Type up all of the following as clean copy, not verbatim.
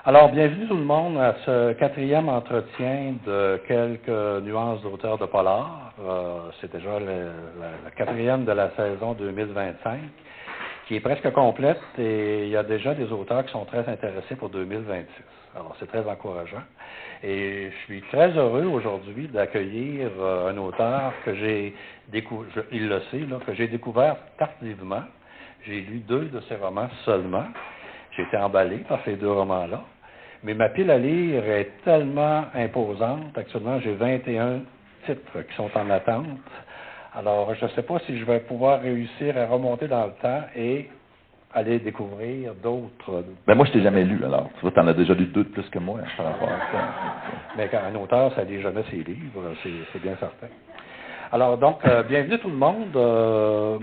Alors, bienvenue tout le monde à ce quatrième entretien de quelques nuances d'auteurs de polar. C'est déjà la quatrième de la saison 2025, qui est presque complète et il y a déjà des auteurs qui sont très intéressés pour 2026. Alors, c'est très encourageant. Et je suis très heureux aujourd'hui d'accueillir un auteur que j'ai découvert, il le sait, là, que j'ai découvert tardivement. J'ai lu 2 de ses romans seulement. J'ai été emballé par ces 2 romans-là. Mais ma pile à lire est tellement imposante. Actuellement, j'ai 21 titres qui sont en attente. Alors, je ne sais pas si je vais pouvoir réussir à remonter dans le temps et aller découvrir d'autres. Ben moi, je t'ai jamais lu, alors. Tu vois, tu en as déjà lu 2 de plus que moi par rapport à ça. Mais quand un auteur, ça ne lit jamais ses livres, c'est bien certain. Alors, donc, bienvenue tout le monde.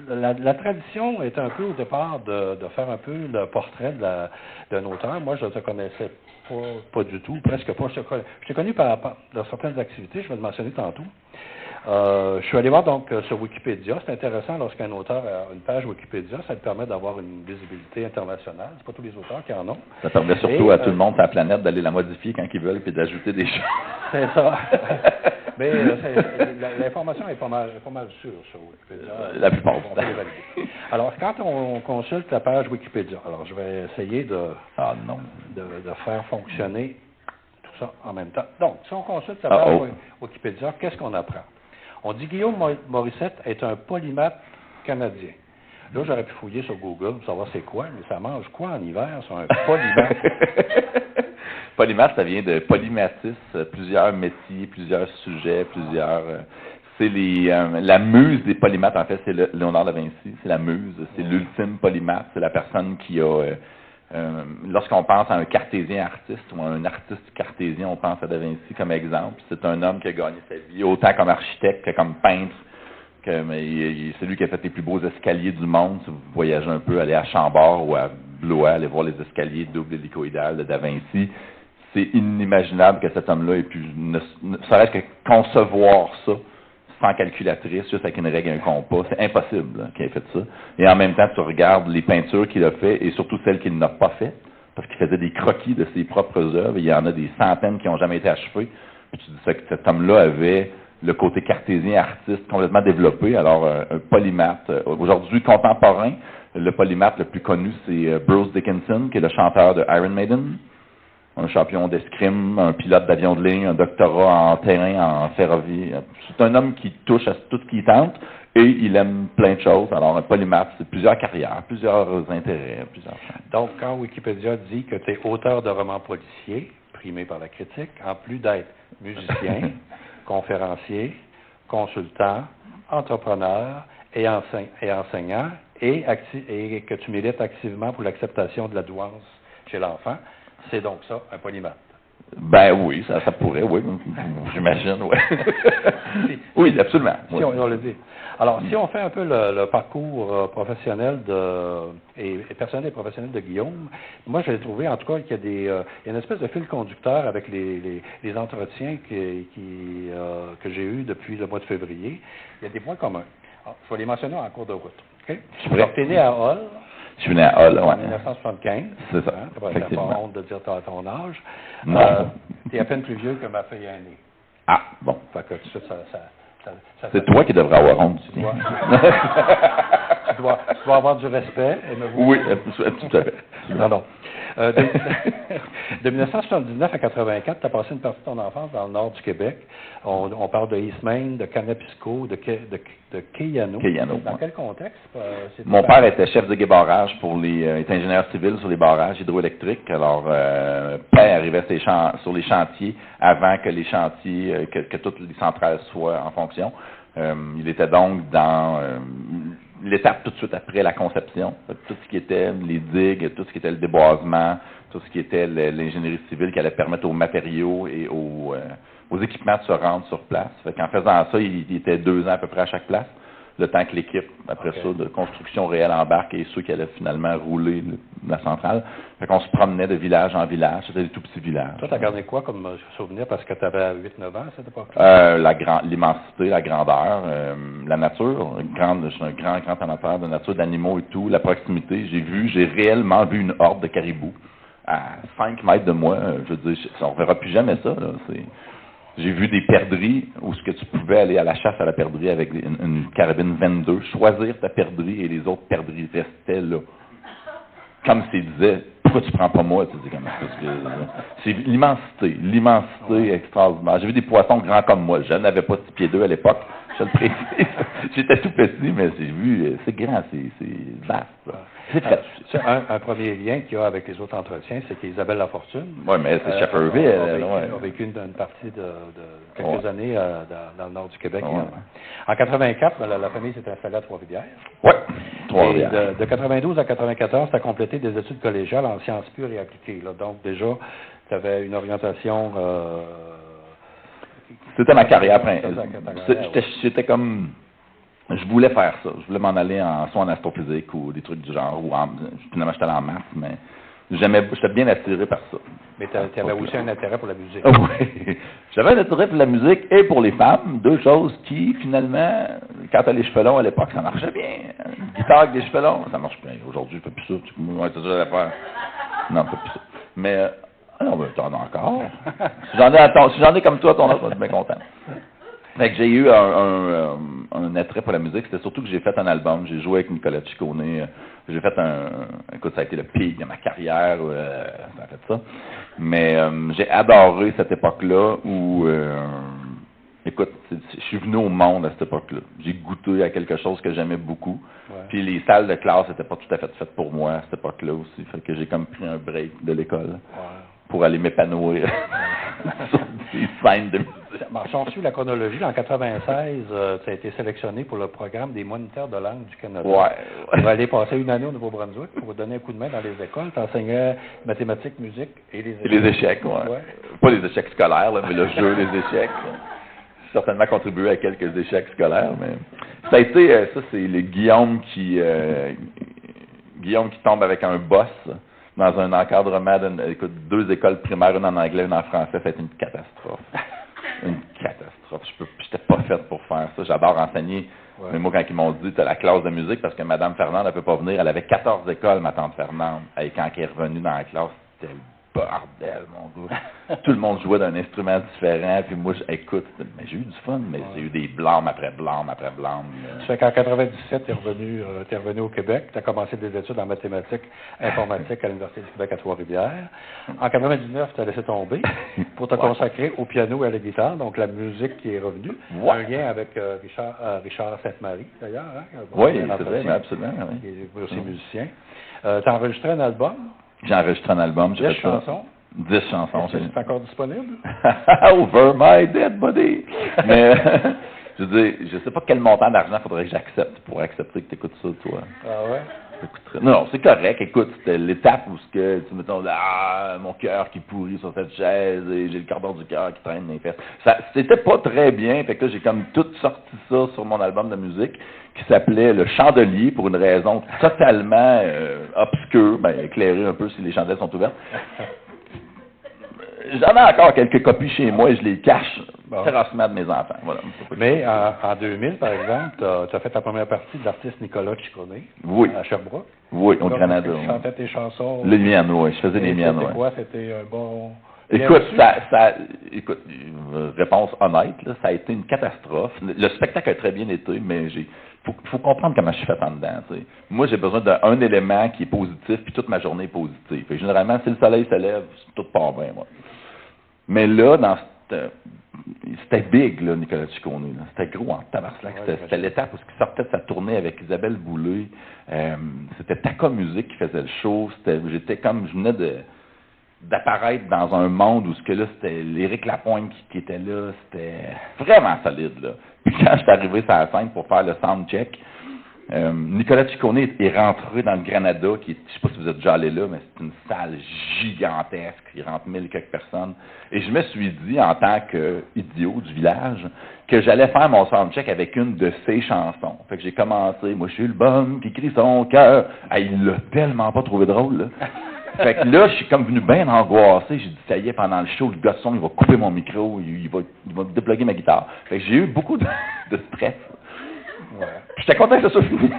La tradition est un peu au départ de faire un peu le portrait d'un auteur. Moi, je ne te connaissais pas du tout, presque pas. Je t'ai connu par certaines activités, je vais le mentionner tantôt. Je suis allé voir donc sur Wikipédia. C'est intéressant lorsqu'un auteur a une page Wikipédia, ça te permet d'avoir une visibilité internationale. C'est pas tous les auteurs qui en ont. Ça permet surtout à tout le monde sur la planète d'aller la modifier quand ils veulent puis d'ajouter des choses. C'est ça. Mais l'information est pas mal sûre sur Wikipédia. La plupart du temps. Alors, quand on consulte la page Wikipédia, alors je vais essayer de faire fonctionner tout ça en même temps. Donc, si on consulte la page Wikipédia, qu'est-ce qu'on apprend? On dit Guillaume Morissette est un polymathe canadien. Là, j'aurais pu fouiller sur Google pour savoir c'est quoi, mais ça mange quoi en hiver sur un polymathe? Polymathe, ça vient de polymathis, plusieurs métiers, plusieurs sujets, c'est la muse des polymathes, en fait, c'est Léonard de Vinci, c'est la muse, c'est l'ultime polymathe, c'est la personne qui a... lorsqu'on pense à un cartésien artiste ou à un artiste cartésien, on pense à Da Vinci comme exemple. C'est un homme qui a gagné sa vie autant comme architecte que comme peintre. C'est lui qui a fait les plus beaux escaliers du monde. Si vous voyagez un peu, allez à Chambord ou à Blois, allez voir les escaliers double hélicoïdal de Da Vinci. C'est inimaginable que cet homme-là ait pu ne serait-ce que concevoir ça sans calculatrice, juste avec une règle et un compas. C'est impossible qu'il ait fait ça. Et en même temps, tu regardes les peintures qu'il a fait et surtout celles qu'il n'a pas faites, parce qu'il faisait des croquis de ses propres œuvres. Il y en a des centaines qui n'ont jamais été achevées. Puis tu dis que cet homme-là avait le côté cartésien artiste complètement développé. Alors, un polymathe. Aujourd'hui, contemporain, le polymathe le plus connu, c'est Bruce Dickinson, qui est le chanteur de Iron Maiden. Un champion d'escrime, un pilote d'avion de ligne, un doctorat en terrain, en ferrovie. C'est un homme qui touche à tout ce qu'il tente et il aime plein de choses. Alors, un polymathe, c'est plusieurs carrières, plusieurs intérêts, plusieurs choses. Donc, quand Wikipédia dit que tu es auteur de romans policiers, primé par la critique, en plus d'être musicien, conférencier, consultant, entrepreneur et enseignant, et que tu milites activement pour l'acceptation de la douance chez l'enfant, c'est donc ça, un polymathe. Ben oui, ça pourrait, oui, j'imagine, oui. Oui, absolument. Si on le dit. Alors, si on fait un peu le parcours professionnel et personnel et professionnel de Guillaume, moi, j'ai trouvé, en tout cas, qu'il y a une espèce de fil conducteur avec les entretiens que j'ai eus depuis le mois de février. Il y a des points communs. Alors, je vais les mentionner en cours de route. Okay? Donc, tu es né à Hull. Je suis né à Hull, en 1975. C'est ça. C'est pas honte de dire ton âge. Non. Tu es à peine plus vieux que ma fille aînée. Ah, bon. Fait que c'est toi qui devrais avoir honte. Tu dois avoir du respect. Oui, tout à fait. Non. De 1979 à 84, tu as passé une partie de ton enfance dans le nord du Québec. On parle de Eastmain, de Canapisco, de Quéyano. Dans quel contexte? Mon père était chef de barrage était ingénieur civil sur les barrages hydroélectriques. Alors, père arrivait sur les chantiers avant que les chantiers, que toutes les centrales soient en fonction. Il était donc dans l'étape tout de suite après la conception. Tout ce qui était les digues, tout ce qui était le déboisement, tout ce qui était l'ingénierie civile qui allait permettre aux matériaux et aux équipements de se rendre sur place. En faisant ça, il était 2 ans à peu près à chaque place. Le temps que l'équipe, après ça, de construction réelle embarque et ceux qui allaient finalement rouler la centrale. Fait qu'on se promenait de village en village. C'était des tout petits villages. Toi, t'as gardé quoi comme souvenir parce que tu avais 8-9 ans à cette époque-là? L'immensité, la grandeur, la nature. Je suis un grand amateur de nature, d'animaux et tout. La proximité. J'ai réellement vu une horde de caribous à 5 mètres de moi. Je veux dire, on ne verra plus jamais ça. Là. J'ai vu des perdrix où ce que tu pouvais aller à la chasse à la perdrix avec une carabine 22, choisir ta perdrix et les autres perdrix restaient là. Comme s'ils disaient, pourquoi tu prends pas moi? Tu dis, parce que c'est l'immensité extraordinaire. J'ai vu des poissons grands comme moi. Je n'avais pas 6 pieds 2 à l'époque. Je le précise. J'étais tout petit, mais j'ai vu, c'est grand, c'est vaste. C'est très un premier lien qu'il y a avec les autres entretiens, c'est qu'Isabelle Lafortune. Oui, mais c'est Shefferville. A vécu une partie de quelques années dans le nord du Québec. Ouais. En 84, la famille s'est installée à Trois-Rivières. Oui, Trois-Rivières. De 92 à 94, tu as complété des études collégiales en sciences pures et appliquées. Là. Donc, déjà, tu avais une orientation... C'était ma carrière. J'étais comme... Je voulais faire ça. Je voulais m'en aller soit en astrophysique ou des trucs du genre. Finalement, j'étais allé en maths, mais j'étais bien attiré par ça. Mais tu avais aussi un intérêt pour la musique. Oui. J'avais un intérêt pour la musique et pour les femmes. Deux choses qui, finalement, quand tu as les cheveux longs à l'époque, ça marchait bien. Une guitare avec des cheveux longs, ça marche bien. Aujourd'hui, je ne fais plus ça. Moi, c'est ça que j'allais faire. Non, je ne fais plus ça. Mais... non, mais t'en as encore. Si j'en ai comme toi, ton âge, je vais être bien content. Fait que j'ai eu un attrait pour la musique. C'était surtout que j'ai fait un album. J'ai joué avec Nicolas Ciccone. J'ai fait écoute, ça a été le pic de ma carrière. Ça a fait ça. Mais j'ai adoré cette époque-là où... écoute, je suis venu au monde à cette époque-là. J'ai goûté à quelque chose que j'aimais beaucoup. Ouais. Puis les salles de classe n'étaient pas tout à fait faites pour moi à cette époque-là aussi. Fait que j'ai comme pris un break de l'école pour aller m'épanouir sur des scènes de musique. Si on suit la chronologie, en 96, tu as été sélectionné pour le programme des moniteurs de langue du Canada. Ouais. Tu vas aller passer une année au Nouveau-Brunswick pour donner un coup de main dans les écoles. Tu enseignais mathématiques, musique et les échecs. Et les échecs, ouais. Pas les échecs scolaires, là, mais le jeu des échecs. Certainement contribué à quelques échecs scolaires, mais ça a été, ça c'est le Guillaume qui tombe avec un boss dans un encadrement écoute, 2 écoles primaires, une en anglais, une en français, ça a été une catastrophe. Une catastrophe. J'étais pas faite pour faire ça. J'adore enseigner. Ouais. Mais moi, quand ils m'ont dit, tu as la classe de musique, parce que Mme Fernande, elle peut pas venir, elle avait 14 écoles, ma tante Fernande. Et quand elle est revenue dans la classe, c'était le bordel, mon gars. Tout le monde jouait d'un instrument différent, puis moi, écoute, mais j'ai eu du fun, mais j'ai eu des blâmes après blâmes après blâmes. Ça fait qu'en 97, tu es revenu au Québec, tu as commencé des études en mathématiques informatiques à l'Université du Québec à Trois-Rivières. En 99, tu as laissé tomber pour te consacrer au piano et à la guitare, donc la musique qui est revenue. Un lien avec Richard Sainte-Marie, d'ailleurs. Hein, oui, c'est vrai, absolument. Oui. Qui est aussi musicien. Tu as enregistré un album? J'ai enregistré un album. 10 chansons? 10 chansons. C'est encore disponible? Over my dead body! Mais, je veux dire, je sais pas quel montant d'argent faudrait que j'accepte pour accepter que tu écoutes ça, toi. Ah ouais? Non, c'est correct. Écoute, c'était l'étape où tu mettons, mon cœur qui pourrit sur cette chaise et j'ai le cordon du cœur qui traîne dans les fesses. C'était pas très bien. Fait que là, j'ai comme tout sorti ça sur mon album de musique qui s'appelait Le Chandelier pour une raison totalement obscure, éclairée un peu si les chandelles sont ouvertes. J'en ai encore quelques copies chez moi et je les cache férocement de mes enfants. Voilà. Mais en 2000, par exemple, tu as fait la première partie de l'artiste Nicolas Ciccone à Sherbrooke. Oui, au Canada. Tu chantais tes chansons. Les miennes, oui. Je faisais les miennes, oui. C'était quoi? C'était un bon... Écoute, écoute, réponse honnête, là, ça a été une catastrophe. Le spectacle a très bien été, mais faut comprendre comment je suis fait en dedans. T'sais. Moi, j'ai besoin d'un élément qui est positif, puis toute ma journée est positive. Et généralement, si le soleil se lève, tout part bien, moi. Mais là, c'était big, là, Nicolas Ciccone. C'était gros en tabarnak. C'était l'étape où il sortait de sa tournée avec Isabelle Boulay. C'était Taka Musique qui faisait le show. Je venais d'apparaître dans un monde où c'était l'Éric Lapointe qui était là. C'était vraiment solide, là. Puis quand je suis arrivé sur la scène pour faire le soundcheck, Nicolas Ciccone est rentré dans le Granada, je ne sais pas si vous êtes déjà allé là, mais c'est une salle gigantesque, il rentre 1000 quelques personnes. Et je me suis dit, en tant qu'idiot du village, que j'allais faire mon soundcheck avec une de ses chansons. Fait que j'ai commencé, moi je suis le bon qui crie son cœur. Il l'a tellement pas trouvé drôle, là. Fait que là, je suis comme venu bien angoissé. J'ai dit, ça y est, pendant le show, le gars de son, il va couper mon micro, il va dépluguer ma guitare. Fait que j'ai eu beaucoup de stress. Ouais. J'étais content que ça soit fini.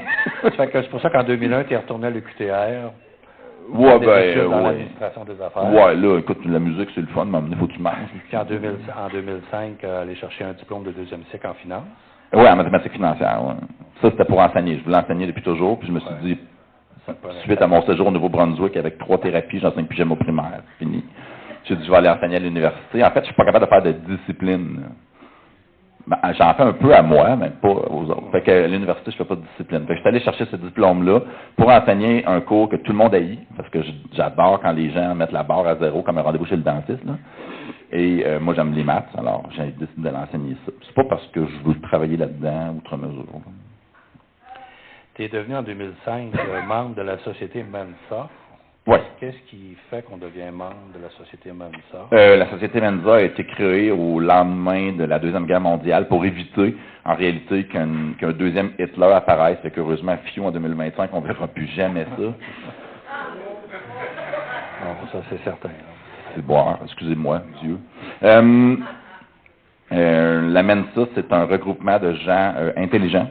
C'est pour ça qu'en 2001, tu es retourné à l'UQTR Ouais, des études dans ouais. l'administration des affaires. Ouais, là, écoute, la musique, c'est le fun, mais il faut que tu manges. Puis en 2005, aller chercher un diplôme de deuxième cycle en finance. Ouais, en mathématiques financières, ouais. Ça, c'était pour enseigner. Je voulais enseigner depuis toujours, puis je me suis dit, suite à mon séjour au Nouveau-Brunswick, avec 3 thérapies, j'enseigne plus jamais au primaire. Fini. J'ai dit, je vais aller enseigner à l'université. En fait, je suis pas capable de faire de discipline. Ben, j'en fais un peu à moi, mais pas aux autres. Fait qu'à l'université, je fais pas de discipline. Fait que je suis allé chercher ce diplôme-là pour enseigner un cours que tout le monde haït, parce que j'adore quand les gens mettent la barre à zéro comme un rendez-vous chez le dentiste, là. Et moi, j'aime les maths, alors j'ai décidé de l'enseigner ça. C'est pas parce que je veux travailler là-dedans, outre mesure. Tu es devenu en 2005 membre de la société Mensa. Oui. Qu'est-ce qui fait qu'on devient membre de la société Mensa? La société Mensa a été créée au lendemain de la Deuxième Guerre mondiale pour éviter, en réalité, qu'un deuxième Hitler apparaisse. Fait qu'heureusement, FIO en 2025, on ne verra plus jamais ça. Non, ça c'est certain. C'est boire, excusez-moi, Dieu. La Mensa, c'est un regroupement de gens intelligents,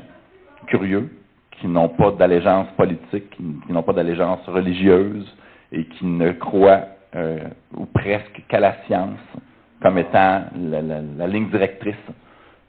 curieux, qui n'ont pas d'allégeance politique, qui n'ont pas d'allégeance religieuse et qui ne croient, ou presque, qu'à la science comme étant la ligne directrice.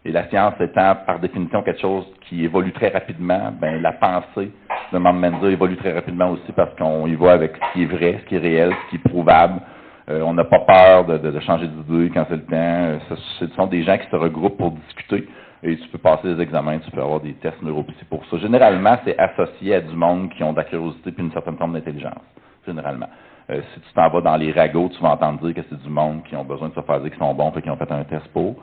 Et la science étant, par définition, quelque chose qui évolue très rapidement, ben la pensée de membre Mensa évolue très rapidement aussi parce qu'on y va avec ce qui est vrai, ce qui est réel, ce qui est prouvable. On n'a pas peur de changer d'idée quand c'est le temps. Ce sont des gens qui se regroupent pour discuter. Et tu peux passer des examens, tu peux avoir des tests neuropsy pour ça. Généralement, c'est associé à du monde qui ont de la curiosité puis une certaine forme d'intelligence. Généralement. Si tu t'en vas dans les ragots, tu vas entendre dire que c'est du monde qui ont besoin de se faire dire qu'ils sont bons et qui ont fait un test pour.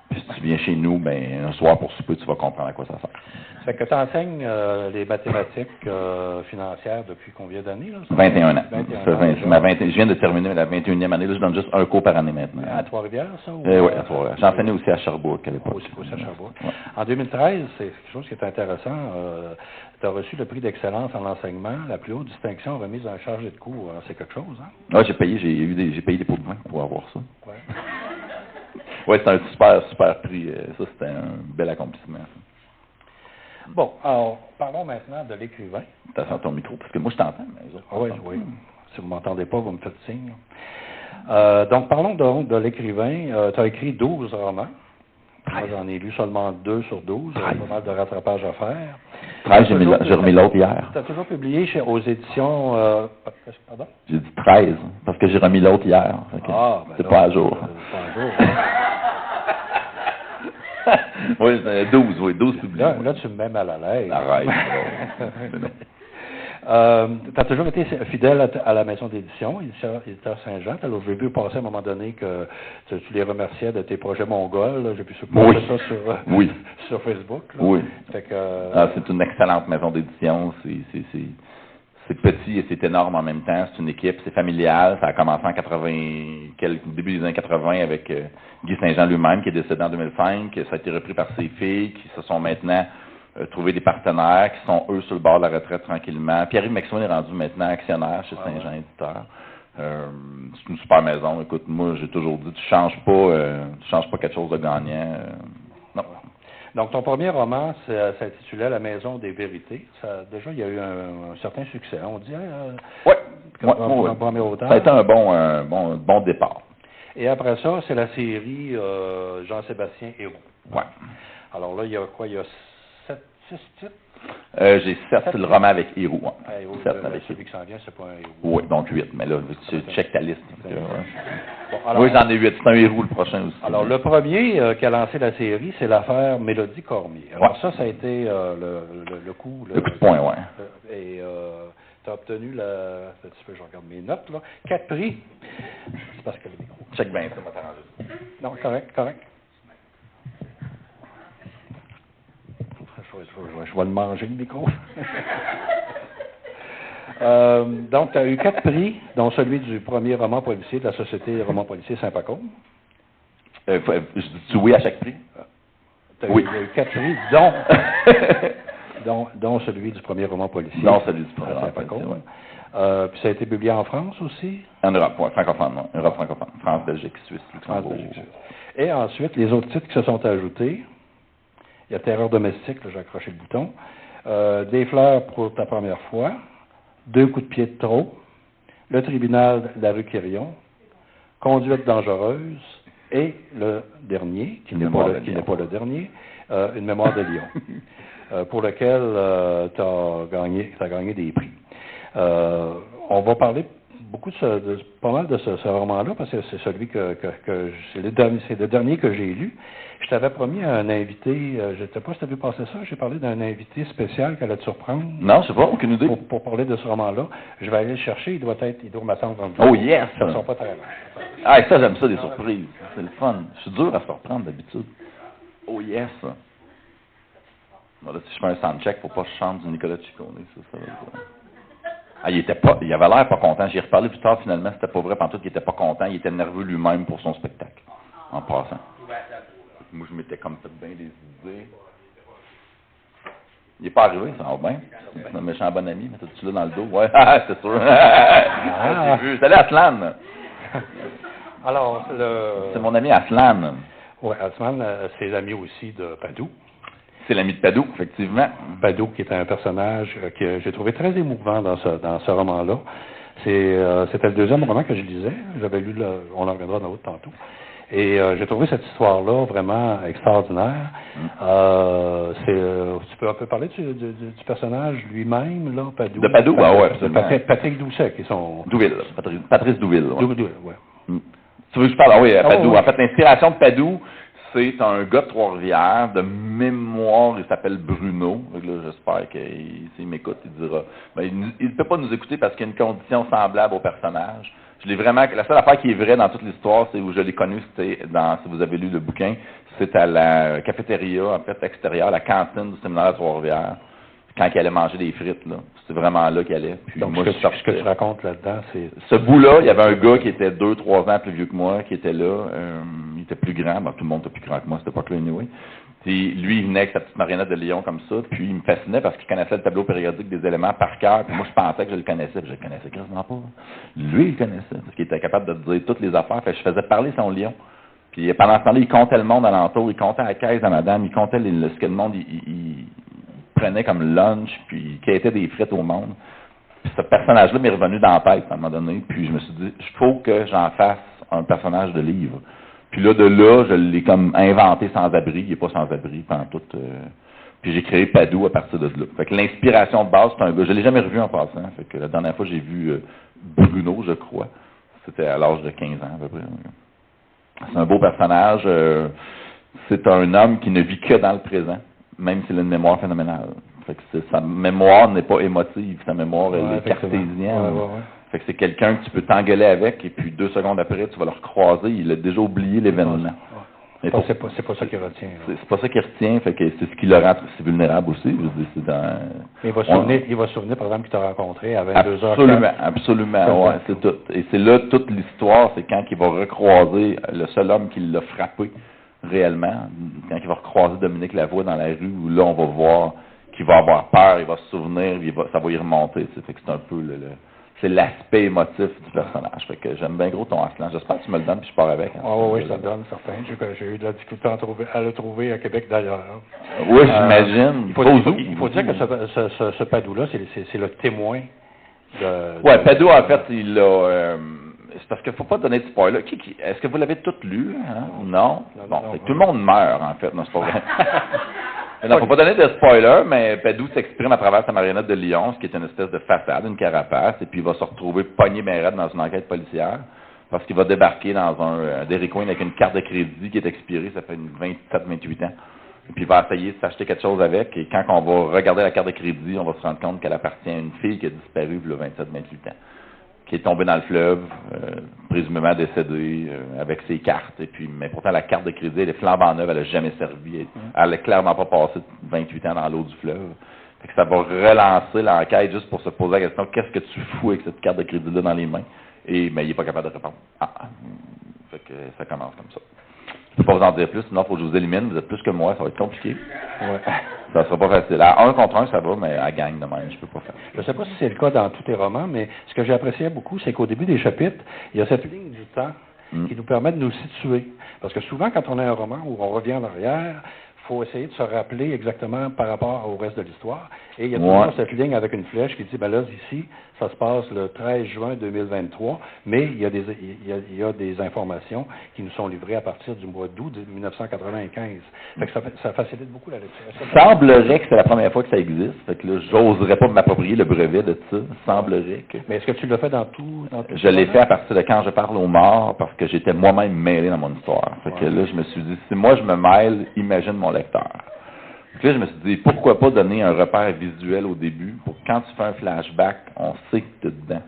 Puis si tu viens chez nous, ben un soir pour souper, tu vas comprendre à quoi ça sert. Fait que tu enseignes les mathématiques financières depuis combien d'années? Là, 21 ans. 21 ans. Je viens de terminer la 21e année. Là, je donne juste un cours par année maintenant. À Trois-Rivières, ça? Oui, à Trois-Rivières. J'enseignais aussi à Sherbrooke à l'époque. Aussi à Sherbrooke. Ouais. En 2013, c'est quelque chose qui est intéressant. Tu as reçu le prix d'excellence en enseignement, la plus haute distinction remise à un chargé de cours. C'est quelque chose, hein? Ouais, j'ai payé des pots de vin pour avoir ça. Ouais. Oui, c'est un super prix. Ça, c'était un bel accomplissement. Bon, alors, parlons maintenant de l'écrivain. Attention à ton micro, parce que moi, je t'entends, mais les autres, oui. Si vous ne m'entendez pas, vous me faites signe. Donc, parlons donc de l'écrivain. Tu as écrit 12 romans. Moi, j'en ai lu seulement 2 sur 12. Il y a pas mal de rattrapage à faire. 13, j'ai remis l'autre hier. Tu as toujours publié aux éditions... pardon? J'ai dit 13, parce que j'ai remis l'autre hier. C'est pas à jour. C'est pas à jour. Oui, 12 publiés. Là, tu me mets mal à l'aise. Arrête. Tu as toujours été fidèle à la maison d'édition, éditeur Saint-Jean. Tu as vu passer à un moment donné que tu les remerciais de tes projets mongols. J'ai pu supporter ça sur Facebook. Là. Oui. Fait que, c'est une excellente maison d'édition. C'est petit et c'est énorme en même temps. C'est une équipe, c'est familial. Ça a commencé en début des années 80 avec Guy Saint-Jean lui-même qui est décédé en 2005. Ça a été repris par ses filles qui se sont maintenant trouvé des partenaires qui sont, eux, sur le bord de la retraite tranquillement. Pierre-Yves Maxime est rendu maintenant actionnaire chez Saint-Jean Éditeur. C'est une super maison. Écoute, moi, j'ai toujours dit, tu changes pas quelque chose de gagnant. Non. Donc, ton premier roman s'intitulait La Maison des Vérités. Déjà, il y a eu un certain succès. On dit, oui. Premier auteur. Ça a été un bon départ. Et après ça, c'est la série Jean-Sébastien Héroux. Oui. Alors là, il y a quoi? Il y a 6 titres? J'ai 7, c'est le roman avec Héroux. Hein. Héroux, celui qui s'en vient, c'est pas un Héroux. Oui, donc 8. Mais là, tu check ta liste. Bon, alors, oui, j'en ai 8. C'est un Héroux le prochain aussi. Alors, le premier qui a lancé la série, c'est l'affaire Mélodie Cormier. Alors ça a été le coup. Le coup de poing, oui. Et tu as obtenu je regarde mes notes, là. 4 prix. C'est parce que le micro. Check bien, ça m'a arrangé. Non, correct. Je vais le manger, le micro. Donc, tu as eu 4 prix, dont celui du premier roman policier de la Société Roman Policier Saint-Paco. Je dis oui à chaque prix? Tu as eu 4 prix, dont celui du premier roman policier. Non, celui du premier roman Saint-Paco. policier, Puis ça a été publié en France aussi? En Europe, oui, francophone, non. Europe francophone. France, Belgique, Suisse, Luxembourg. Et ensuite, les autres titres qui se sont ajoutés. Il y a Terreur domestique, là, j'ai accroché le bouton. Des fleurs pour ta première fois. 2 coups de pied de trop, le tribunal de la rue Quirion, conduite dangereuse et le dernier, qui n'est pas le dernier, une mémoire de Lyon, pour lequel tu as gagné des prix. On va parler beaucoup pas mal de ce roman-là, parce que c'est celui c'est le dernier que j'ai lu. Je t'avais promis un invité, je ne sais pas si tu as vu passer ça, j'ai parlé d'un invité spécial qui allait te surprendre. Non, je sais pas, aucune idée. Pour parler de ce roman-là. Je vais aller le chercher, il doit m'attendre dans le bureau. Oh yes! Ça ne sera pas très long. Ah, ça, j'aime ça, des surprises. C'est le fun. Je suis dur à se reprendre d'habitude. Oh yes! Bon, là, si je fais un soundcheck, faut pas que je chante du Nicolas Ciccone, ça va être... Ah, il avait l'air pas content. J'y ai reparlé plus tard, finalement, c'était pas vrai, pantoute, qu'il était pas content. Il était nerveux lui-même pour son spectacle, en passant. Moi, je m'étais comme fait bien des idées. Il est pas arrivé, ça va bien. C'est un méchant bon ami, mais t'as-tu là dans le dos? Ouais, c'est sûr. J'ai vu. Salut, Aslan! Alors, c'est mon ami Aslan. Oui, Aslan, c'est l'ami aussi de Padoue. C'est l'ami de Padoue, effectivement. Padoue, qui est un personnage que j'ai trouvé très émouvant dans ce roman-là. C'était le deuxième roman que je lisais. J'avais lu, on en reviendra dans l'autre tantôt. Et j'ai trouvé cette histoire-là vraiment extraordinaire. Tu peux un peu parler du personnage lui-même, là, Padoue? De Padoue, oui. Patrick Doucet, qui est son... Douville, Patrice Douville. Ouais. Douville, oui. Tu veux que je parle? Ah oui, Padoue. En fait, l'inspiration de Padoue, c'est un gars de Trois-Rivières, de mémoire, il s'appelle Bruno. Donc là, j'espère s'il m'écoute, il dira. Ben, il ne peut pas nous écouter parce qu'il y a une condition semblable au personnage. La seule affaire qui est vraie dans toute l'histoire, c'est où je l'ai connu, c'était si vous avez lu le bouquin, c'est à la cafétéria, en fait, extérieure, la cantine du séminaire à Trois-Rivières, quand il allait manger des frites, là. C'est vraiment là qu'il allait. Puis donc, moi, ce que tu racontes là-dedans, c'est... Ce bout-là, il y avait un gars qui était 2-3 ans plus vieux que moi, qui était là. Il était plus grand. Ben, tout le monde était plus grand que moi à cette époque-là, anyway. Puis lui, il venait avec sa petite marionnette de lion comme ça, puis il me fascinait parce qu'il connaissait le tableau périodique des éléments par cœur, puis moi, je pensais que je le connaissais, puis je le connaissais quasiment pas. Lui, il connaissait, parce qu'il était capable de dire toutes les affaires. Fait que je faisais parler son lion. Puis pendant ce temps-là, il comptait le monde alentour, il comptait la caisse à madame, il comptait ce que le monde il prenait comme lunch, puis il quêtait des frites au monde. Puis ce personnage-là m'est revenu dans la tête à un moment donné, puis je me suis dit, il faut que j'en fasse un personnage de livre. Puis là, je l'ai comme inventé sans abri, il n'est pas sans abri pendant tout. Puis j'ai créé Padoue à partir de là. Fait que l'inspiration de base, c'est un gars, je l'ai jamais revu en passant. Fait que la dernière fois j'ai vu Bruno, je crois, c'était à l'âge de 15 ans à peu près. C'est un beau personnage. C'est un homme qui ne vit que dans le présent, même s'il a une mémoire phénoménale. Fait que sa mémoire n'est pas émotive, sa mémoire elle est cartésienne. Ouais. Fait que c'est quelqu'un que tu peux t'engueuler avec et puis 2 secondes après, tu vas le recroiser, il a déjà oublié l'événement. C'est pas ça qui retient. C'est pas ça qui retient, fait que c'est ce qui le rend si vulnérable aussi. Je dis, il va se souvenir, par exemple, qu'il t'a rencontré à 22h. Absolument, ouais, c'est tout. Et c'est là toute l'histoire, c'est quand il va recroiser le seul homme qui l'a frappé réellement, quand il va recroiser Dominique Lavoie dans la rue, où là on va voir qu'il va avoir peur, il va se souvenir, ça va y remonter. Fait que c'est un peu c'est l'aspect émotif du personnage. Fait que j'aime bien gros ton Aslan. J'espère que tu me le donnes puis je pars avec. Hein. Oui, ça donne, certain. J'ai eu de la difficulté à le trouver à Québec d'ailleurs. Oui, j'imagine. Il faut dire que ce Padoue-là, c'est le témoin de... Oui, Padoue, en fait, il a... c'est parce qu'il ne faut pas donner de spoiler. Est-ce que vous l'avez tout lu? Hein? Non? Bon, tout le monde meurt, en fait. Non, c'est pas vrai. Il ne faut pas donner de spoiler, mais Padoue s'exprime à travers sa marionnette de lion, ce qui est une espèce de façade, une carapace, et puis il va se retrouver pogné bien raide dans une enquête policière, parce qu'il va débarquer dans un Dairy Queen avec une carte de crédit qui est expirée, ça fait 27-28 ans. Et puis il va essayer de s'acheter quelque chose avec, et quand on va regarder la carte de crédit, on va se rendre compte qu'elle appartient à une fille qui a disparu il y a 27-28 ans, qui est tombée dans le fleuve, présumément décédée, avec ses cartes. Et puis, mais pourtant, la carte de crédit, elle est flambant neuve, elle n'a jamais servi. Elle n'a clairement pas passé 28 ans dans l'eau du fleuve. Fait que ça va relancer l'enquête juste pour se poser la question, qu'est-ce que tu fous avec cette carte de crédit-là dans les mains? Et mais il n'est pas capable de répondre. Fait que ça commence comme ça. Je ne peux pas vous en dire plus, sinon il faut que je vous élimine. Vous êtes plus que moi, ça va être compliqué. Ouais. Ça sera pas facile. À 1 contre 1, ça va, mais à gang de même, je peux pas faire. Je ne sais pas si c'est le cas dans tous tes romans, mais ce que j'ai apprécié beaucoup, c'est qu'au début des chapitres, il y a cette ligne du temps qui nous permet de nous situer. Parce que souvent, quand on a un roman où on revient en arrière, il faut essayer de se rappeler exactement par rapport au reste de l'histoire. Et il y a toujours cette ligne avec une flèche qui dit, ben là, ici, ça se passe le 13 juin 2023, mais il y a des informations qui nous sont livrées à partir du mois d'août de 1995. Fait que ça facilite beaucoup la lecture. Semblerait que c'est la première fois que ça existe. Fait que là, j'oserais pas m'approprier le brevet de ça. Semblerait que... Mais est-ce que tu l'as fait dans tout Je l'ai fait à partir de quand je parle aux morts, parce que j'étais moi-même mêlé dans mon histoire. Fait que là, je me suis dit, si moi je me mêle, imagine mon lecteur. Puis là, je me suis dit, pourquoi pas donner un repère visuel au début, pour que quand tu fais un flashback, on sait que tu es dedans.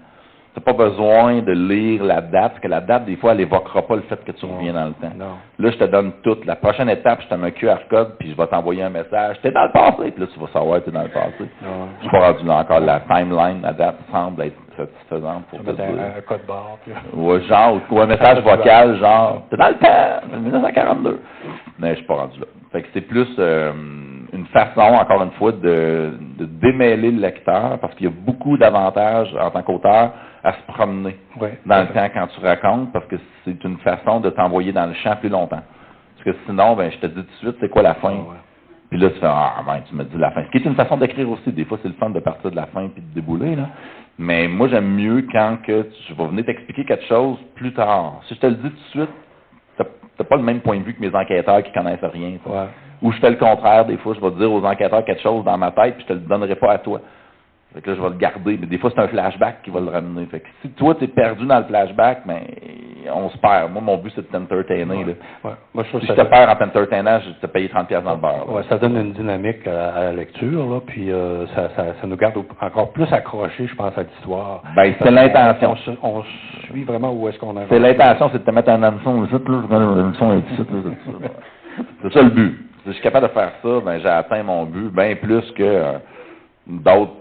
Tu n'as pas besoin de lire la date, parce que la date, des fois, elle évoquera pas le fait que tu reviens dans le temps. Non. Là, je te donne tout. La prochaine étape, je te mets un QR code, puis je vais t'envoyer un message. T'es dans le passé, puis là, tu vas savoir que t'es dans le passé. Non. Je suis pas rendu là encore. La timeline, la date semble être satisfaisante pour te dire. Un code barre. Puis... Ouais, genre, ou un message vocal, genre, t'es dans le temps, 1942. Mais je suis pas rendu là. Fait que c'est plus une façon, encore une fois, de démêler le lecteur, parce qu'il y a beaucoup d'avantages en tant qu'auteur à se promener dans le temps quand tu racontes, parce que c'est une façon de t'envoyer dans le champ plus longtemps. Parce que sinon, ben, je te dis tout de suite, c'est quoi la fin? Puis là, tu fais, tu me dis la fin. Ce qui est une façon d'écrire aussi. Des fois, c'est le fun de partir de la fin puis de débouler, là. Mais moi, j'aime mieux quand que je vais venir t'expliquer quelque chose plus tard. Si je te le dis tout de suite, t'as pas le même point de vue que mes enquêteurs qui connaissent rien. Ou je fais le contraire, des fois, je vais dire aux enquêteurs quelque chose dans ma tête, puis je te le donnerai pas à toi. Fait que là, je vais le garder. Mais des fois, c'est un flashback qui va le ramener. Fait que si toi, tu es perdu dans le flashback, ben, on se perd. Moi, mon but, c'est de t'entertainer. Moi, je trouve si je te perds en t'entertainant, je te paye 30$ dans le beurre. Ça donne une dynamique à la lecture, là, puis ça nous garde encore plus accrochés, je pense, à l'histoire. Ben, c'est l'intention. On suit vraiment où est-ce qu'on a. C'est l'intention, c'est de te mettre un hameçon ici, c'est ça le but. Si je suis capable de faire ça, ben, j'ai atteint mon but bien plus que d'autres.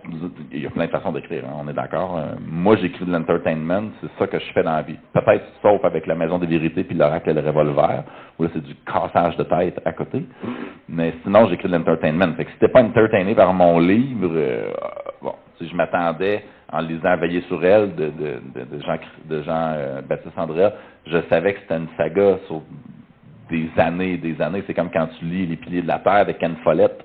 Il y a plein de façons d'écrire, hein, on est d'accord. Moi, j'écris de l'entertainment, c'est ça que je fais dans la vie. Peut-être sauf avec la Maison des Vérités puis l'Oracle et le Revolver, où là, c'est du cassage de tête à côté. Mais sinon, j'écris de l'entertainment. Fait que si t'es pas entertainé par mon livre, bon, si je m'attendais en lisant Veiller sur elle de Jean Baptiste Andrea, je savais que c'était une saga sur des années et des années. C'est comme quand tu lis Les Piliers de la Terre de Ken Follett.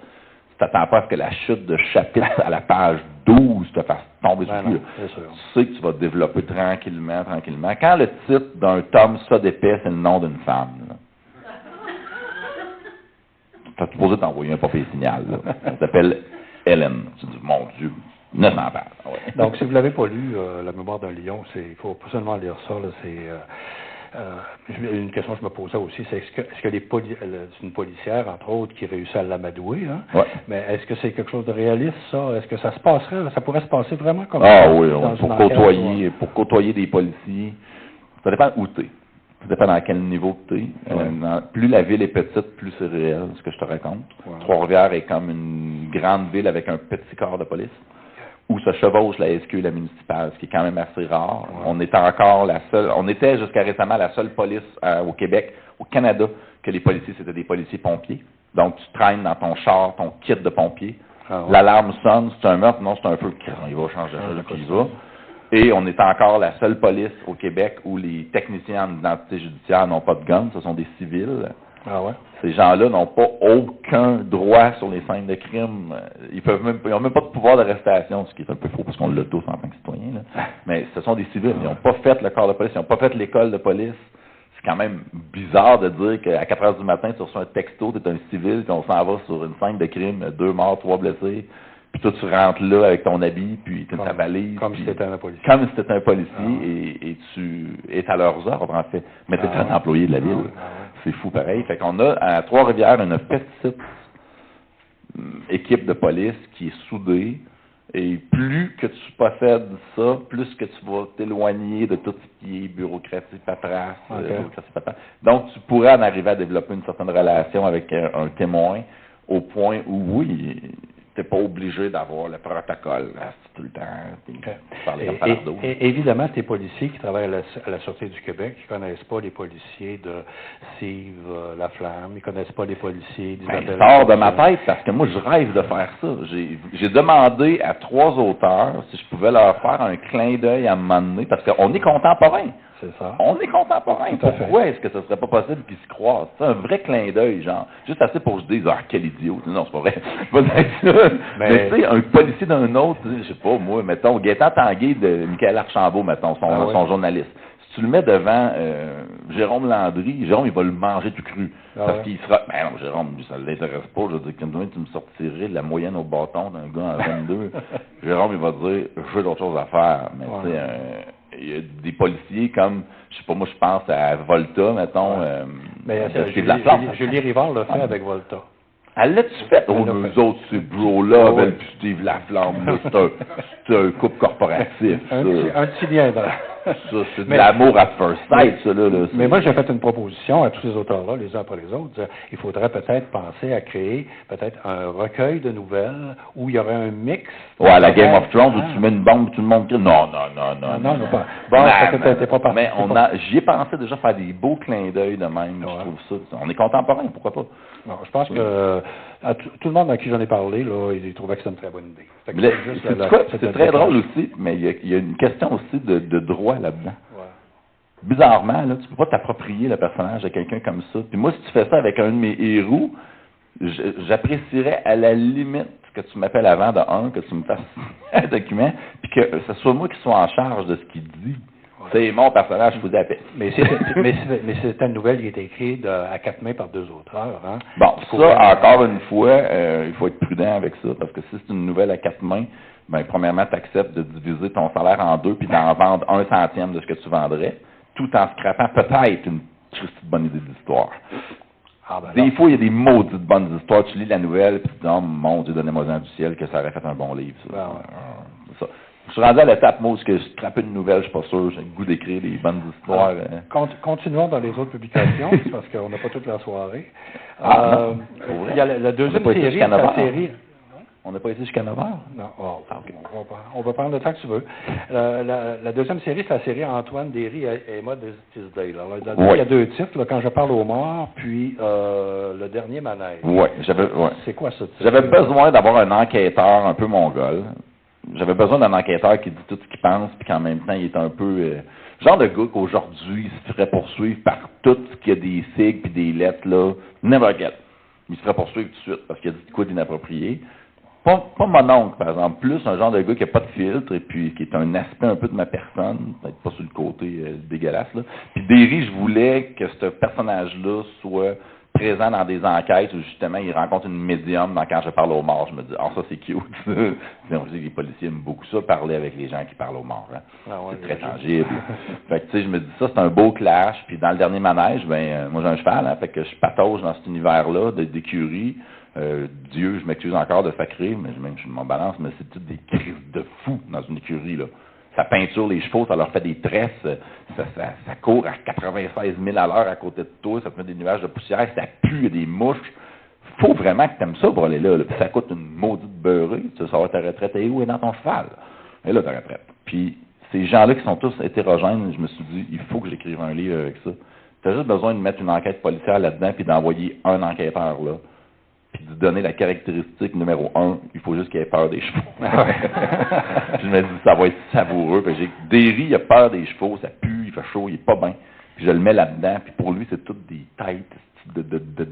Tu t'attends pas à ce que la chute de chapitre à la page 12 te fasse tomber sur le cul. Tu sais que tu vas te développer tranquillement. Quand le titre d'un tome ça d'épais, c'est le nom d'une femme, tu as supposé t'envoyer un papier signal. Ça s'appelle Hélène. Tu dis, mon Dieu, 900 pages. Ouais. Donc, si vous ne l'avez pas lu, La mémoire d'un lion, il faut pas seulement lire ça. Une question que je me posais aussi, c'est est-ce que c'est une policière, entre autres, qui réussit à l'amadouer, hein? Mais est-ce que c'est quelque chose de réaliste, ça? Est-ce que ça se passerait, ça pourrait se passer vraiment comme ça? Ah oui, pour côtoyer des policiers, ça dépend où tu es. Ça dépend dans quel niveau tu es. Plus la ville est petite, plus c'est réel, ce que je te raconte. Trois-Rivières est comme une grande ville avec un petit corps de police, où se chevauche la SQ et la municipale, ce qui est quand même assez rare. On est encore on était jusqu'à récemment la seule police au Québec, au Canada, que les policiers, c'était des policiers pompiers. Donc, tu traînes dans ton char, ton kit de pompier. L'alarme sonne, c'est un meurtre, non, c'est un feu. Il va changer ça, puis il va. Et on est encore la seule police au Québec où les techniciens en identité judiciaire n'ont pas de gun, ce sont des civils. Ces gens-là n'ont pas aucun droit sur les scènes de crime. Ils n'ont même pas de pouvoir d'arrestation, ce qui est un peu faux parce qu'on l'a tous en tant que citoyen. Mais ce sont des civils. Ils n'ont pas fait le corps de police, ils n'ont pas fait l'école de police. C'est quand même bizarre de dire qu'à 4 heures du matin, tu reçois un texto, tu es un civil, puis on s'en va sur une scène de crime, 2 morts, 3 blessés. Puis toi, tu rentres là avec ton habit, puis tu as ta valise. Comme si tu étais un policier. Comme si tu étais un policier, et tu es à leurs ordres, en fait. Mais tu es un employé de la ville. C'est fou pareil. Fait qu'on a à Trois-Rivières une petite équipe de police qui est soudée. Et plus que tu possèdes ça, plus que tu vas t'éloigner de tout ce qui est bureaucratie, paperasse, Donc, tu pourrais en arriver à développer une certaine relation avec un témoin au point où, oui, t'es pas obligé d'avoir le protocole là, tout le temps. Et évidemment, tes policiers qui travaillent à la Sûreté du Québec, ils connaissent pas les policiers de Steve Laflamme, ils connaissent pas les policiers d'Isabelle. Ça sort de ma tête parce que moi, je rêve de faire ça. J'ai demandé à 3 auteurs si je pouvais leur faire un clin d'œil à un moment donné, parce qu'on est contemporains. C'est ça. On est contemporains. Pourquoi est-ce que ce serait pas possible qu'ils se croisent? C'est un vrai clin d'œil, genre. Juste assez pour que je dise, ah, quel idiot. Non, c'est pas vrai. C'est pas ça. Mais tu sais, un policier d'un autre, je sais pas, moi, mettons, Gaétan Tanguay de Michael Archambault, mettons, son journaliste. Si tu le mets devant Jérôme Landry, Jérôme, il va le manger tout cru. Parce qu'il sera, ben non, Jérôme, ça ne l'intéresse pas. Je veux dire, comme tu me sortirais la moyenne au bâton d'un gars en 22. Jérôme, il va dire, j'ai d'autres choses à faire. Mais tu sais, il y a des policiers comme, je sais pas, moi je pense à Volta, mettons. Mais Julie Rivard l'a fait avec Volta. Elle l'a-tu fait? Oh, nous autres, ces bros-là, puis Steve Laflamme, c'est un couple corporatif. Un petit lien dans ça, c'est de l'amour à first sight, ça, là. Mais moi, j'ai fait une proposition à tous ces auteurs-là, les uns après les autres. Il faudrait peut-être penser à créer peut-être un recueil de nouvelles où il y aurait un mix. Ouais, à la Game of Thrones, où tu mets une bombe, tout le monde crie. Non. Non, pas. Bon, t'es pas parti. Mais j'y ai pensé déjà faire des beaux clins d'œil de même. Je trouve ça. On est contemporains, pourquoi pas? Non, je pense que tout le monde à qui j'en ai parlé, là, il trouvait que c'était une très bonne idée. C'est très drôle aussi, mais il y a une question aussi de droit là-dedans. Ouais. Bizarrement, là, tu peux pas t'approprier le personnage de quelqu'un comme ça. Puis moi, si tu fais ça avec un de mes héros, j'apprécierais à la limite que tu m'appelles avant que tu me fasses un document, puis que ce soit moi qui sois en charge de ce qu'il dit. Ouais. C'est mon personnage, je vous dis mais c'est une nouvelle qui est écrite à 4 mains par 2 auteurs. Hein? Bon, ça, encore une fois, il faut être prudent avec ça, parce que si c'est une nouvelle à 4 mains, ben, premièrement, tu acceptes de diviser ton salaire en 2 puis d'en vendre 1/100 de ce que tu vendrais, tout en scrapant peut-être une bonne idée d'histoire. Des fois, il y a des maudites bonnes histoires. Tu lis la nouvelle, puis tu dis, oh mon Dieu, donnez-moi-en du ciel, que ça aurait fait un bon livre. Ça. Ça. Je suis rendu à l'étape, moi, où je scrape une nouvelle, je suis pas sûr, j'ai le goût d'écrire des bonnes histoires. Continuons dans les autres publications, parce qu'on n'a pas toute la soirée. Il y a la deuxième série, la série... On n'a pas été jusqu'à 9 heures? Non. On va prendre le temps que tu veux. La deuxième série, c'est la série Antoine Derry et Emma Tisdale. Il y a 2 titres, là, Quand je parle aux morts, puis Le dernier manège. Oui, c'est quoi ça? J'avais besoin d'avoir un enquêteur un peu mongol. J'avais besoin d'un enquêteur qui dit tout ce qu'il pense, puis qu'en même temps, il est un peu... genre de gars qu'aujourd'hui, il se ferait poursuivre par tout ce qui a des sigles puis des lettres, là. Never get. Il se ferait poursuivre tout de suite parce qu'il a dit quoi d'inapproprié. Pas mon oncle, par exemple, plus un genre de gars qui n'a pas de filtre et puis qui est un aspect un peu de ma personne, peut-être pas sur le côté dégueulasse, là. Puis Derry, je voulais que ce personnage-là soit présent dans des enquêtes où justement il rencontre une médium dans Quand je parle aux morts. Je me dis, ça c'est cute. Les policiers aiment beaucoup ça, parler avec les gens qui parlent aux morts. Hein. C'est très tangible. Fait que tu sais, je me dis, ça c'est un beau clash. Puis dans le dernier manège, moi j'ai un cheval, hein, fait que je patauge dans cet univers-là d'écurie. Dieu, je m'excuse encore de sacrer, mais je m'en balance, mais c'est toutes des crises de fous dans une écurie, là. Ça peinture les chevaux, ça leur fait des tresses, ça court à 96 000 à l'heure à côté de toi, ça te met des nuages de poussière, ça pue, il y a des mouches. Faut vraiment que tu aimes ça pour aller là, puis ça coûte une maudite beurrée, tu veux savoir ta retraite est où? Et dans ton cheval. Et là, ta retraite. Puis ces gens-là qui sont tous hétérogènes, je me suis dit, il faut que j'écrive un livre avec ça. Tu as juste besoin de mettre une enquête policière là-dedans, puis d'envoyer un enquêteur là. Puis de donner la caractéristique numéro 1, il faut juste qu'il ait peur des chevaux. Puis je me dis, ça va être savoureux. Puis Derry, il a peur des chevaux, ça pue, il fait chaud, il est pas bien. Puis je le mets là-dedans, puis pour lui, c'est toutes des têtes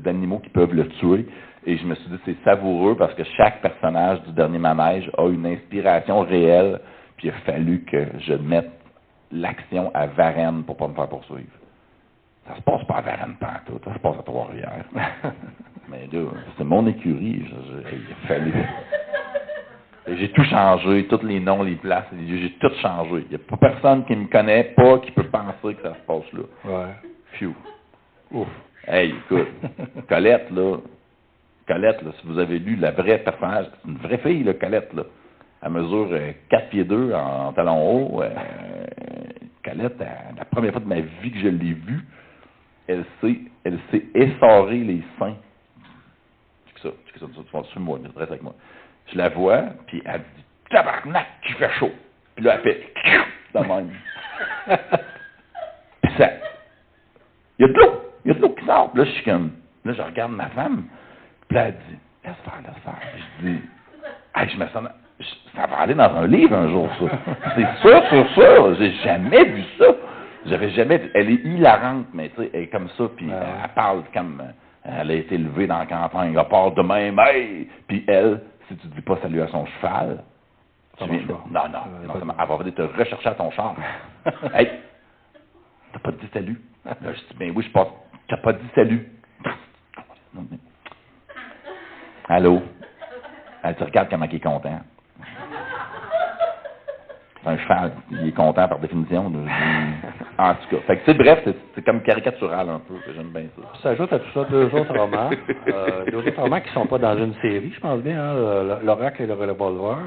d'animaux qui peuvent le tuer. Et je me suis dit, c'est savoureux parce que chaque personnage du dernier manège a une inspiration réelle. Puis il a fallu que je mette l'action à Varennes pour pas me faire poursuivre. Ça se passe pas à Varennes pantoute, ça se passe à Trois-Rivières. Mais là, c'est mon écurie, il a fallu. J'ai tout changé, tous les noms, les places, j'ai tout changé. Il n'y a pas personne qui me connaît pas qui peut penser que ça se passe là. Ouais. Phew. Ouf. Hey, écoute, Colette, là, si vous avez lu la vraie personnage, c'est une vraie fille, là, Colette, là. Elle mesure 4 pieds 2 en talons hauts. Colette, la première fois de ma vie que je l'ai vue, elle s'est essorée les seins. Tu vas suivre moi, reste avec moi. Je la vois, puis elle dit « Tabarnak, qui fait chaud! » Puis là, elle fait « de même. » Puis ça... Il y a de l'eau qui sort. Puis là, je suis comme... Là, je regarde ma femme, puis là, elle dit « Laisse faire. » Puis je dis « Hey, je me sens... Ça va aller dans un livre un jour, ça. C'est sûr. J'ai jamais vu ça. J'avais jamais vu. Elle est hilarante, mais tu sais, elle est comme ça, puis elle parle comme... Elle a été élevée dans la campagne, elle part de même, hey! Puis elle, si tu dis pas salut à son cheval, tu viens... Non, elle va venir te rechercher à ton char. Hey! T'as pas dit salut? Là, je dis, ben oui, je pense. T'as pas dit salut. Allô? Elle te regarde comment il est content. C'est un cheval, il est content par définition. En tout cas. Fait que, bref, c'est comme caricatural un peu, j'aime bien ça. Ça ajoute à tout ça deux autres romans. Deux autres romans qui ne sont pas dans une série, je pense bien, hein, L'Oracle et le Revolver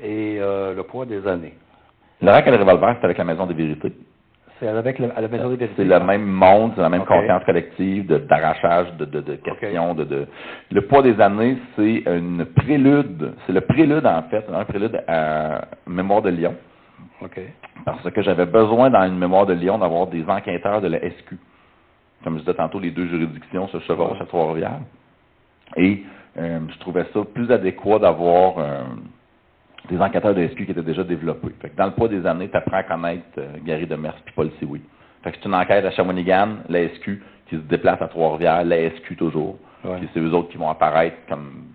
et Le poids des années. L'Oracle et le Revolver, c'est avec la Maison des Vérités. C'est avec la Maison des Vérités. C'est le même monde, c'est la même conscience collective d'arrachage de questions. Le poids des années, c'est une prélude. C'est le prélude, en fait, un prélude à Mémoire de Lyon. Parce que j'avais besoin, dans une Mémoire de Lyon, d'avoir des enquêteurs de la SQ. Comme je disais tantôt, les deux juridictions se chevauchent à Trois-Rivières. Et je trouvais ça plus adéquat d'avoir des enquêteurs de SQ qui étaient déjà développés. Fait que dans le poids des années, tu apprends à connaître Gary Demers et Paul Sioui. Fait que c'est une enquête à Shawinigan, la SQ, qui se déplace à Trois-Rivières, la SQ toujours. Puis c'est eux autres qui vont apparaître comme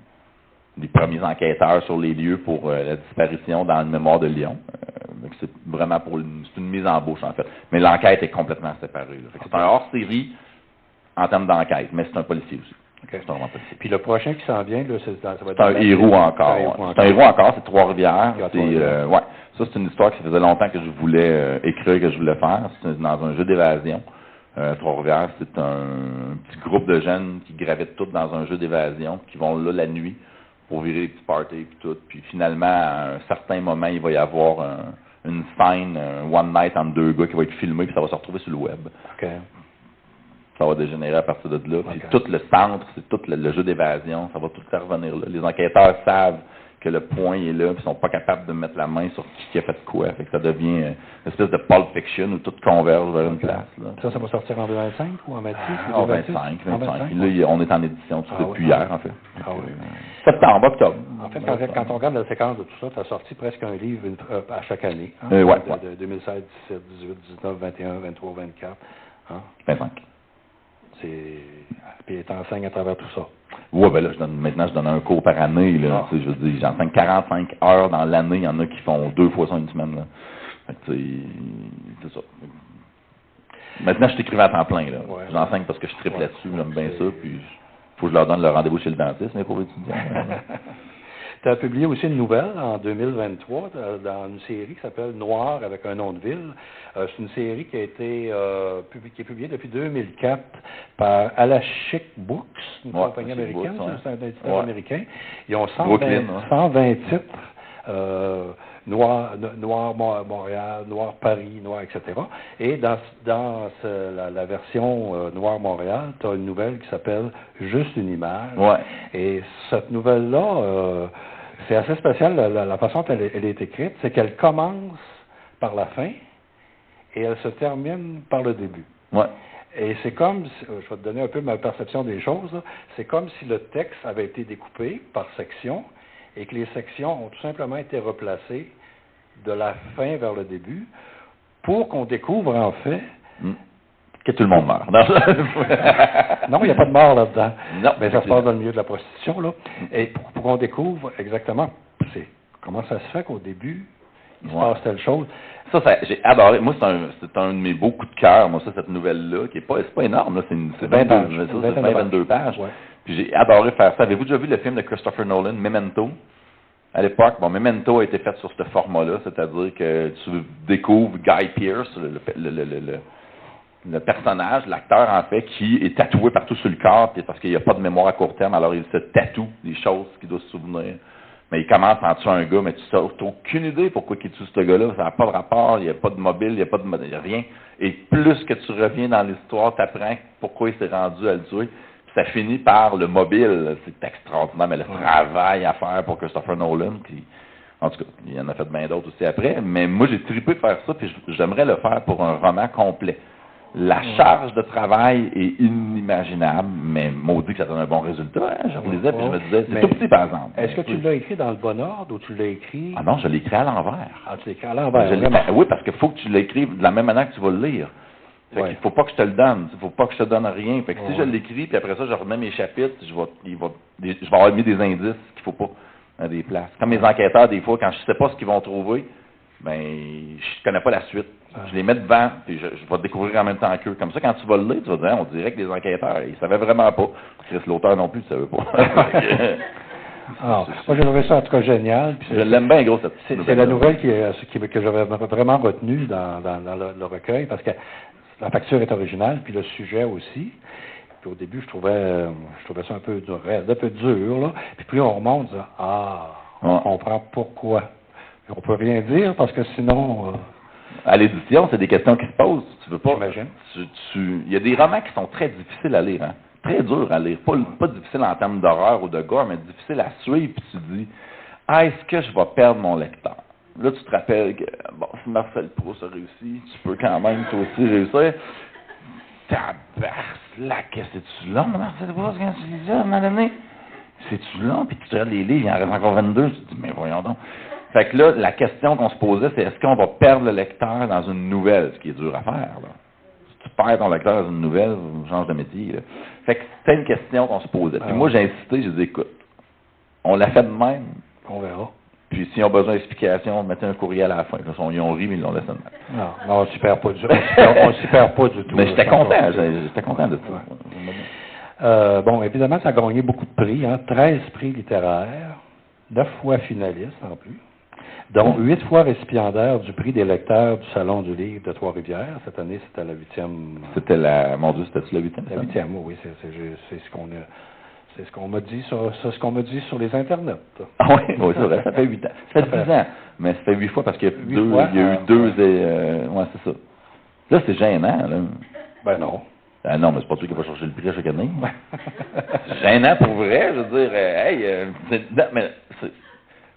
les premiers enquêteurs sur les lieux pour la disparition dans une Mémoire de Lyon. C'est vraiment c'est une mise en bouche, en fait. Mais l'enquête est complètement séparée. C'est un hors-série en termes d'enquête, mais c'est un policier aussi. C'est un roman policier. Puis le prochain qui s'en vient, là, c'est un héros encore. C'est un héros encore, c'est Trois-Rivières. Ça, c'est une histoire qui faisait longtemps que je voulais écrire, que je voulais faire. C'est dans un jeu d'évasion. Trois-Rivières, c'est un petit groupe de jeunes qui gravitent tous dans un jeu d'évasion, qui vont là la nuit pour virer les petits parties et tout. Puis finalement, à un certain moment, il va y avoir une scène, un one night entre deux gars qui va être filmé, puis ça va se retrouver sur le web. Ça va dégénérer à partir de là. Puis tout le centre, c'est tout le jeu d'évasion, ça va tout faire revenir là. Les enquêteurs savent que le point est là, puis ils sont pas capables de mettre la main sur qui a fait quoi. Fait que ça devient une espèce de Pulp Fiction où tout converge vers une place. Là. Ça va sortir en 2025 ou en 26? En 25. Là, on est en édition depuis hier, en fait. Septembre, octobre. En fait, quand on regarde la séquence de tout ça, tu as sorti presque un livre à chaque année. Hein? De 2016, 17, 18, 19, 21, 23, 24. Hein? 25. Puis t'enseignes à travers tout ça. Oui, ben là, maintenant, je donne un cours par année. Là, je veux dire, j'enseigne 45 heures dans l'année. Il y en a qui font 2 fois ça une semaine. Là. Fait que, c'est ça. Maintenant, je suis écrivain à temps plein. Là. J'enseigne parce que je triple là-dessus, j'aime bien ça. Puis, il faut que je leur donne le rendez-vous chez le dentiste, mais pour étudiants. Tu as publié aussi une nouvelle en 2023 dans une série qui s'appelle Noir avec un nom de ville. C'est une série qui a été qui est publiée depuis 2004 par Alachic Books, une compagnie américaine, c'est un éditeur américain. Ils ont 120 titres. Noir Montréal, Noir Paris, Noir, etc. Et dans la version Noir Montréal, tu as une nouvelle qui s'appelle Juste une image. Et cette nouvelle-là, c'est assez spécial la façon dont elle est écrite, c'est qu'elle commence par la fin et elle se termine par le début. Et c'est comme, je vais te donner un peu ma perception des choses, c'est comme si le texte avait été découpé par section et que les sections ont tout simplement été replacées de la fin vers le début pour qu'on découvre en fait que tout le monde meurt. Non, il n'y a pas de mort là-dedans. Non, mais ça se passe dans le milieu de la prostitution, là. Et pour qu'on découvre exactement comment ça se fait qu'au début, il se passe telle chose. Ça j'ai adoré. Moi, c'est un de mes beaux coups de cœur, moi, cette nouvelle-là, qui est pas énorme, là. C'est 22 pages. Puis j'ai adoré faire ça. Avez-vous déjà vu le film de Christopher Nolan, Memento? À l'époque, Memento a été fait sur ce format-là, c'est-à-dire que tu découvres Guy Pearce, le personnage, l'acteur en fait, qui est tatoué partout sur le corps, parce qu'il n'y a pas de mémoire à court terme, alors il se tatoue des choses qu'il doit se souvenir. Mais il commence en tuant un gars, mais tu n'as aucune idée pourquoi il tue ce gars-là, ça n'a pas de rapport, il n'y a pas de mobile, il n'y a rien. Et plus que tu reviens dans l'histoire, tu apprends pourquoi il s'est rendu à le tuer. ça finit par le mobile. C'est extraordinaire, mais le travail à faire pour Christopher Nolan, puis en tout cas, il en a fait bien d'autres aussi après, mais moi j'ai trippé de faire ça, puis j'aimerais le faire pour un roman complet. La charge de travail est inimaginable, mais maudit que ça donne un bon résultat. Hein? Je relisais, puis je me disais, c'est tout petit par exemple. Est-ce que tu l'as écrit dans le bon ordre ou tu l'as écrit... Ah non, je l'ai écrit à l'envers. Ah, tu l'as écrit à l'envers, oui, parce qu'il faut que tu l'écrives de la même manière que tu vas le lire. Fait qu'il faut pas que je te le donne. Il faut pas que je te donne rien. Fait que si je l'écris, puis après ça, je remets mes chapitres, je vais avoir mis des indices qu'il faut pas à des places. Comme mes enquêteurs, des fois, quand je sais pas ce qu'ils vont trouver, ben, je connais pas la suite. Je les mets devant, puis je vais découvrir en même temps qu'eux. Comme ça, quand tu vas le lire, tu vas dire, on dirait que les enquêteurs, ils savaient vraiment pas. Chris, l'auteur non plus, tu savais pas. Moi, j'ai trouvé ça en tout cas génial. Je l'aime bien, gros, cette c'est la nouvelle que j'avais vraiment retenue dans le recueil, parce que la facture est originale, puis le sujet aussi. Puis au début, je trouvais ça un peu dur, là. Puis plus on remonte, on comprend pourquoi. Puis on peut rien dire, parce que sinon... À l'édition, c'est des questions qui se posent. Tu veux pas. J'imagine. Il y a des romans qui sont très difficiles à lire, hein? Très durs à lire. Pas difficiles en termes d'horreur ou de gore, mais difficiles à suivre. Puis tu dis, est-ce que je vais perdre mon lecteur? Là, tu te rappelles que, bon, si Marcel Proust a réussi, tu peux quand même, toi aussi, réussir. Tabarnak, c'est-tu long, Marcel Proust, quand tu lis ça, à un moment donné? C'est-tu long? Puis tu regardes les livres, il en reste encore 22. Tu te dis, mais voyons donc. Fait que là, la question qu'on se posait, c'est est-ce qu'on va perdre le lecteur dans une nouvelle, ce qui est dur à faire, là. Si tu perds ton lecteur dans une nouvelle, change de métier, là. Fait que c'était une question qu'on se posait. Puis moi, j'ai insisté, j'ai dit, écoute, on l'a fait de même. On verra. Puis s'ils ont besoin d'explications, mettez un courriel à la fin. De toute façon, ils ont ri, mais ils l'ont laissé de même. Non, on s'y perd pas du tout. Mais j'étais content de ça. Bon, évidemment, ça a gagné beaucoup de prix, hein, 13 prix littéraires, 9 fois finaliste en plus, dont 8 fois récipiendaire du prix des lecteurs du Salon du Livre de Trois-Rivières. Cette année, c'était la 8e. C'était mon Dieu, c'était-tu la 8e? La 8e, oui, c'est ce qu'on a. C'est ce qu'on m'a dit sur les internets. Ah oui, c'est vrai, ça fait 8 ans. Ça fait 10 ans, mais ça fait 8 fois parce qu'il y a eu deux ouais, c'est ça. Là, c'est gênant, là. Ben non. Ah non, mais c'est pas toi qui va chercher le prix à chaque année. C'est gênant pour vrai, je veux dire, mais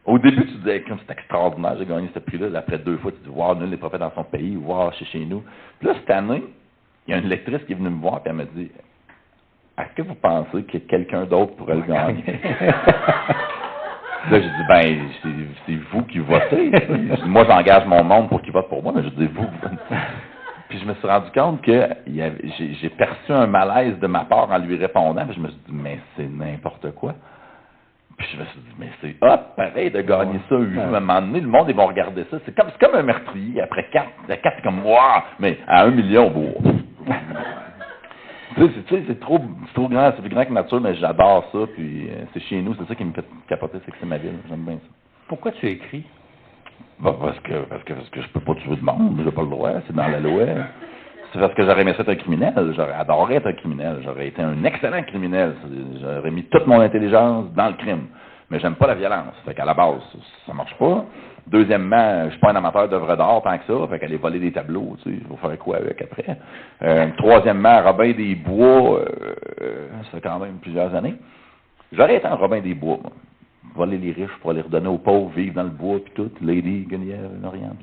au début, tu disais, comme c'est extraordinaire, j'ai gagné ce prix-là. Après 2 fois, tu dis, wow, nul n'est prophète dans son pays, wow, chez nous. Puis là, cette année, il y a une lectrice qui est venue me voir et elle m'a dit, est-ce que vous pensez que quelqu'un d'autre pourrait le gagner? Là, j'ai dit, ben, c'est vous qui votez. Moi, j'engage mon monde pour qu'il vote pour moi, mais je dis, vous. Puis je me suis rendu compte que j'ai perçu un malaise de ma part en lui répondant. Puis je me suis dit, mais c'est n'importe quoi. Puis je me suis dit, mais c'est pareil de gagner ça. À un moment donné, le monde, ils vont regarder ça. C'est comme un meurtrier. Après 4, c'est comme, waouh, mais à 1 million, bon. C'est trop grand, c'est plus grand que nature, mais j'adore ça, puis c'est chez nous, c'est ça qui me fait capoter, c'est que c'est ma ville, j'aime bien ça. Pourquoi tu écris? Bah, parce que je peux pas tuer de monde, j'ai pas le droit, c'est dans la loi. C'est parce que j'aurais aimé ça être un criminel, j'aurais adoré être un criminel, j'aurais été un excellent criminel, j'aurais mis toute mon intelligence dans le crime. Mais j'aime pas la violence, fait qu'à la base, ça marche pas. Deuxièmement, je suis pas un amateur d'œuvres d'art tant que ça, fait qu'aller voler des tableaux, tu sais, je vais faire quoi avec après. Troisièmement, Robin des Bois, ça fait quand même plusieurs années. J'aurais été un Robin des Bois, moi. Voler les riches pour les redonner aux pauvres, vivre dans le bois, puis tout, Lady Guenièvre, Lorient.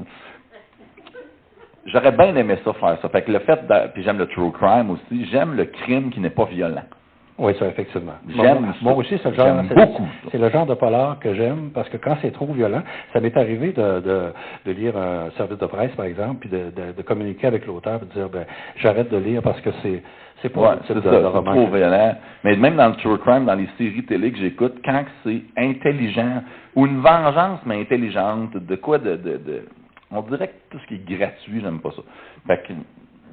J'aurais bien aimé ça, faire ça. Fait que le fait, puis j'aime le true crime aussi, j'aime le crime qui n'est pas violent. Oui, ça, effectivement. Moi aussi, c'est le genre de polar que j'aime, parce que quand c'est trop violent, ça m'est arrivé de lire un service de presse, par exemple, puis de communiquer avec l'auteur, et de dire, ben, j'arrête de lire parce que c'est pas c'est trop violent. Mais même dans le true crime, dans les séries télé que j'écoute, quand c'est intelligent, ou une vengeance, mais intelligente, de quoi on dirait que tout ce qui est gratuit, j'aime pas ça. Fait que,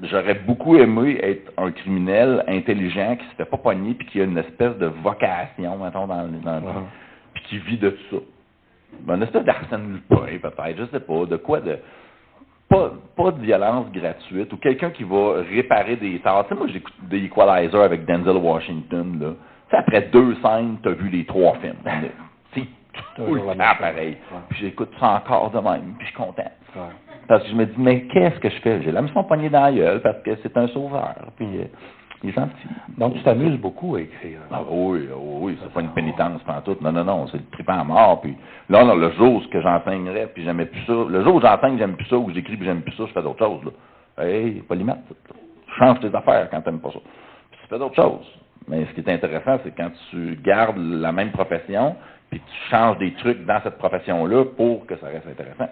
j'aurais beaucoup aimé être un criminel intelligent qui se fait pas pogner puis qui a une espèce de vocation, mettons, puis qui vit de ça. Une espèce d'Arsène Lupin, peut-être, je sais pas, de quoi de... Pas de violence gratuite, ou quelqu'un qui va réparer des torts. Tu sais, moi, j'écoute des Equalizer avec Denzel Washington, là. Tu sais, après 2 scènes, t'as vu les 3 films. C'est tout le temps pareil. Puis j'écoute ça encore de même, puis je suis content. Parce que je me dis, mais qu'est-ce que je fais? J'ai l'hameçon poigné dans la gueule parce que c'est un sauveur. Puis Il est gentil. Donc, tu t'amuses beaucoup à écrire. Ah oui, c'est pas une pénitence pantoute. Non, c'est le trippant à mort. Puis là, le jour où j'enseignerais, puis j'aimais plus ça, le jour où j'enseigne, j'aime plus ça, où j'écris, puis j'aime plus ça, je fais d'autres choses, là. Hey, polymètre, change tes affaires quand t'aimes pas ça. Puis tu fais d'autres choses. Mais ce qui est intéressant, c'est quand tu gardes la même profession, puis tu changes des trucs dans cette profession-là pour que ça reste intéressant.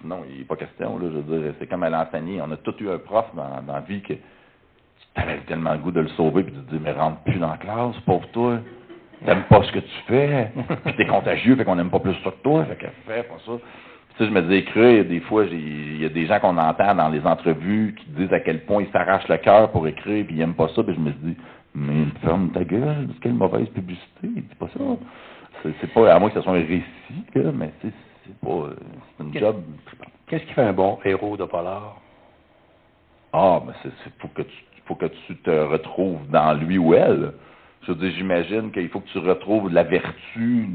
Sinon, il n'est pas question, là, je veux dire, c'est comme à l'enseigner. On a tous eu un prof dans la vie que tu avais tellement le goût de le sauver, puis tu te dis, mais rentre plus dans la classe, pauvre toi. T'aimes pas ce que tu fais, puis t'es contagieux, fait qu'on n'aime pas plus ça que toi, fait qu'elle fait pas ça. Tu sais, je me dis, écrire, des fois, il y a des gens qu'on entend dans les entrevues qui disent à quel point ils s'arrachent le cœur pour écrire, puis ils n'aiment pas ça, puis je me dis, mais ferme ta gueule, quelle mauvaise publicité, dis pas ça. C'est pas, à moins que ce soit un récit, là, mais c'est pas, c'est une job. Qu'est-ce qui fait un bon héros de polar? Ah, mais faut que tu te retrouves dans lui ou elle. Je veux dire, j'imagine qu'il faut que tu retrouves la vertu,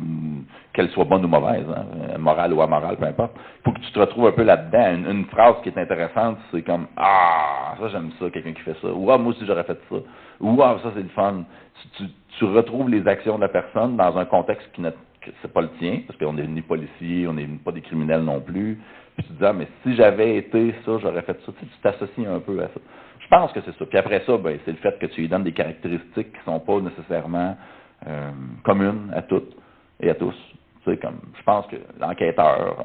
qu'elle soit bonne ou mauvaise, hein, morale ou amorale, peu importe. Il faut que tu te retrouves un peu là-dedans. Une phrase qui est intéressante, c'est comme « Ah, ça j'aime ça, quelqu'un qui fait ça. » Ou « Ah, moi aussi j'aurais fait ça. » Ou « Ah, ça c'est le fun. » Tu retrouves les actions de la personne dans un contexte que c'est pas le tien, parce qu'on n'est ni policier, on n'est pas des criminels non plus. Puis tu te dis « Ah, mais si j'avais été ça, j'aurais fait ça. » Tu t'associes un peu à ça. Je pense que c'est ça. Puis après ça, ben, c'est le fait que tu lui donnes des caractéristiques qui sont pas nécessairement communes à toutes et à tous. Tu sais, comme, je pense que l'enquêteur,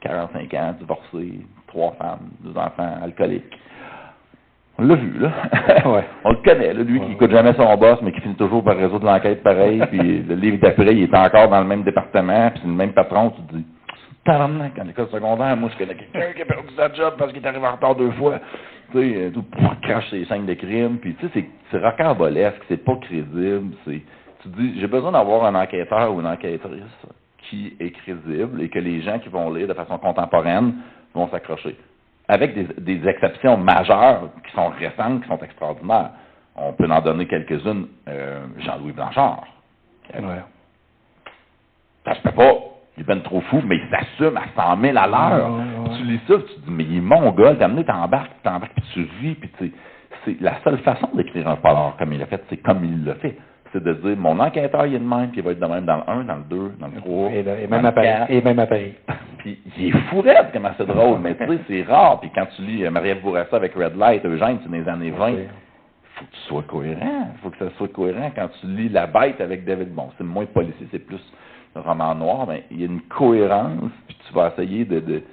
45 ans, divorcé, 3 femmes, 2 enfants, alcooliques. On l'a vu, là. Ouais. On le connaît, là, lui qui écoute jamais son boss, mais qui finit toujours par résoudre l'enquête pareil, puis le livre d'après, il est encore dans le même département, puis c'est le même patron, tu te dis, tabarnak, à l'école secondaire, moi, je connais quelqu'un qui a perdu sa job parce qu'il est arrivé en retard 2 fois. Tu sais, tout crache ses scènes de crime, puis tu sais, c'est rocambolesque, c'est pas crédible, tu te dis, j'ai besoin d'avoir un enquêteur ou une enquêtrice qui est crédible et que les gens qui vont lire de façon contemporaine vont s'accrocher. Avec des exceptions majeures qui sont récentes, qui sont extraordinaires. On peut en donner quelques-unes. Jean-Louis Blanchard. Ouais. Ça se peut pas. Il est ben trop fou, mais il s'assume à 100 000 à l'heure. Tu lis ça, tu te dis, mais il est mongol, t'as amené, t'embarques, puis tu ris, puis c'est la seule façon d'écrire un polar comme il l'a fait, c'est comme il l'a fait. C'est de dire, mon enquêteur, il est de même, puis il va être de même dans le 1, dans le 2, dans le 3. Et même à Paris. Puis il est fourette, comment c'est drôle, mais tu sais, c'est rare. Puis quand tu lis Marie-Ève Bourassa avec Red Light, Eugène, c'est dans les années 20, il faut que tu sois cohérent. Il faut que ça soit cohérent quand tu lis La Bête avec David. Bon, c'est moins policier, c'est plus un roman noir, mais il y a une cohérence, puis tu vas essayer de...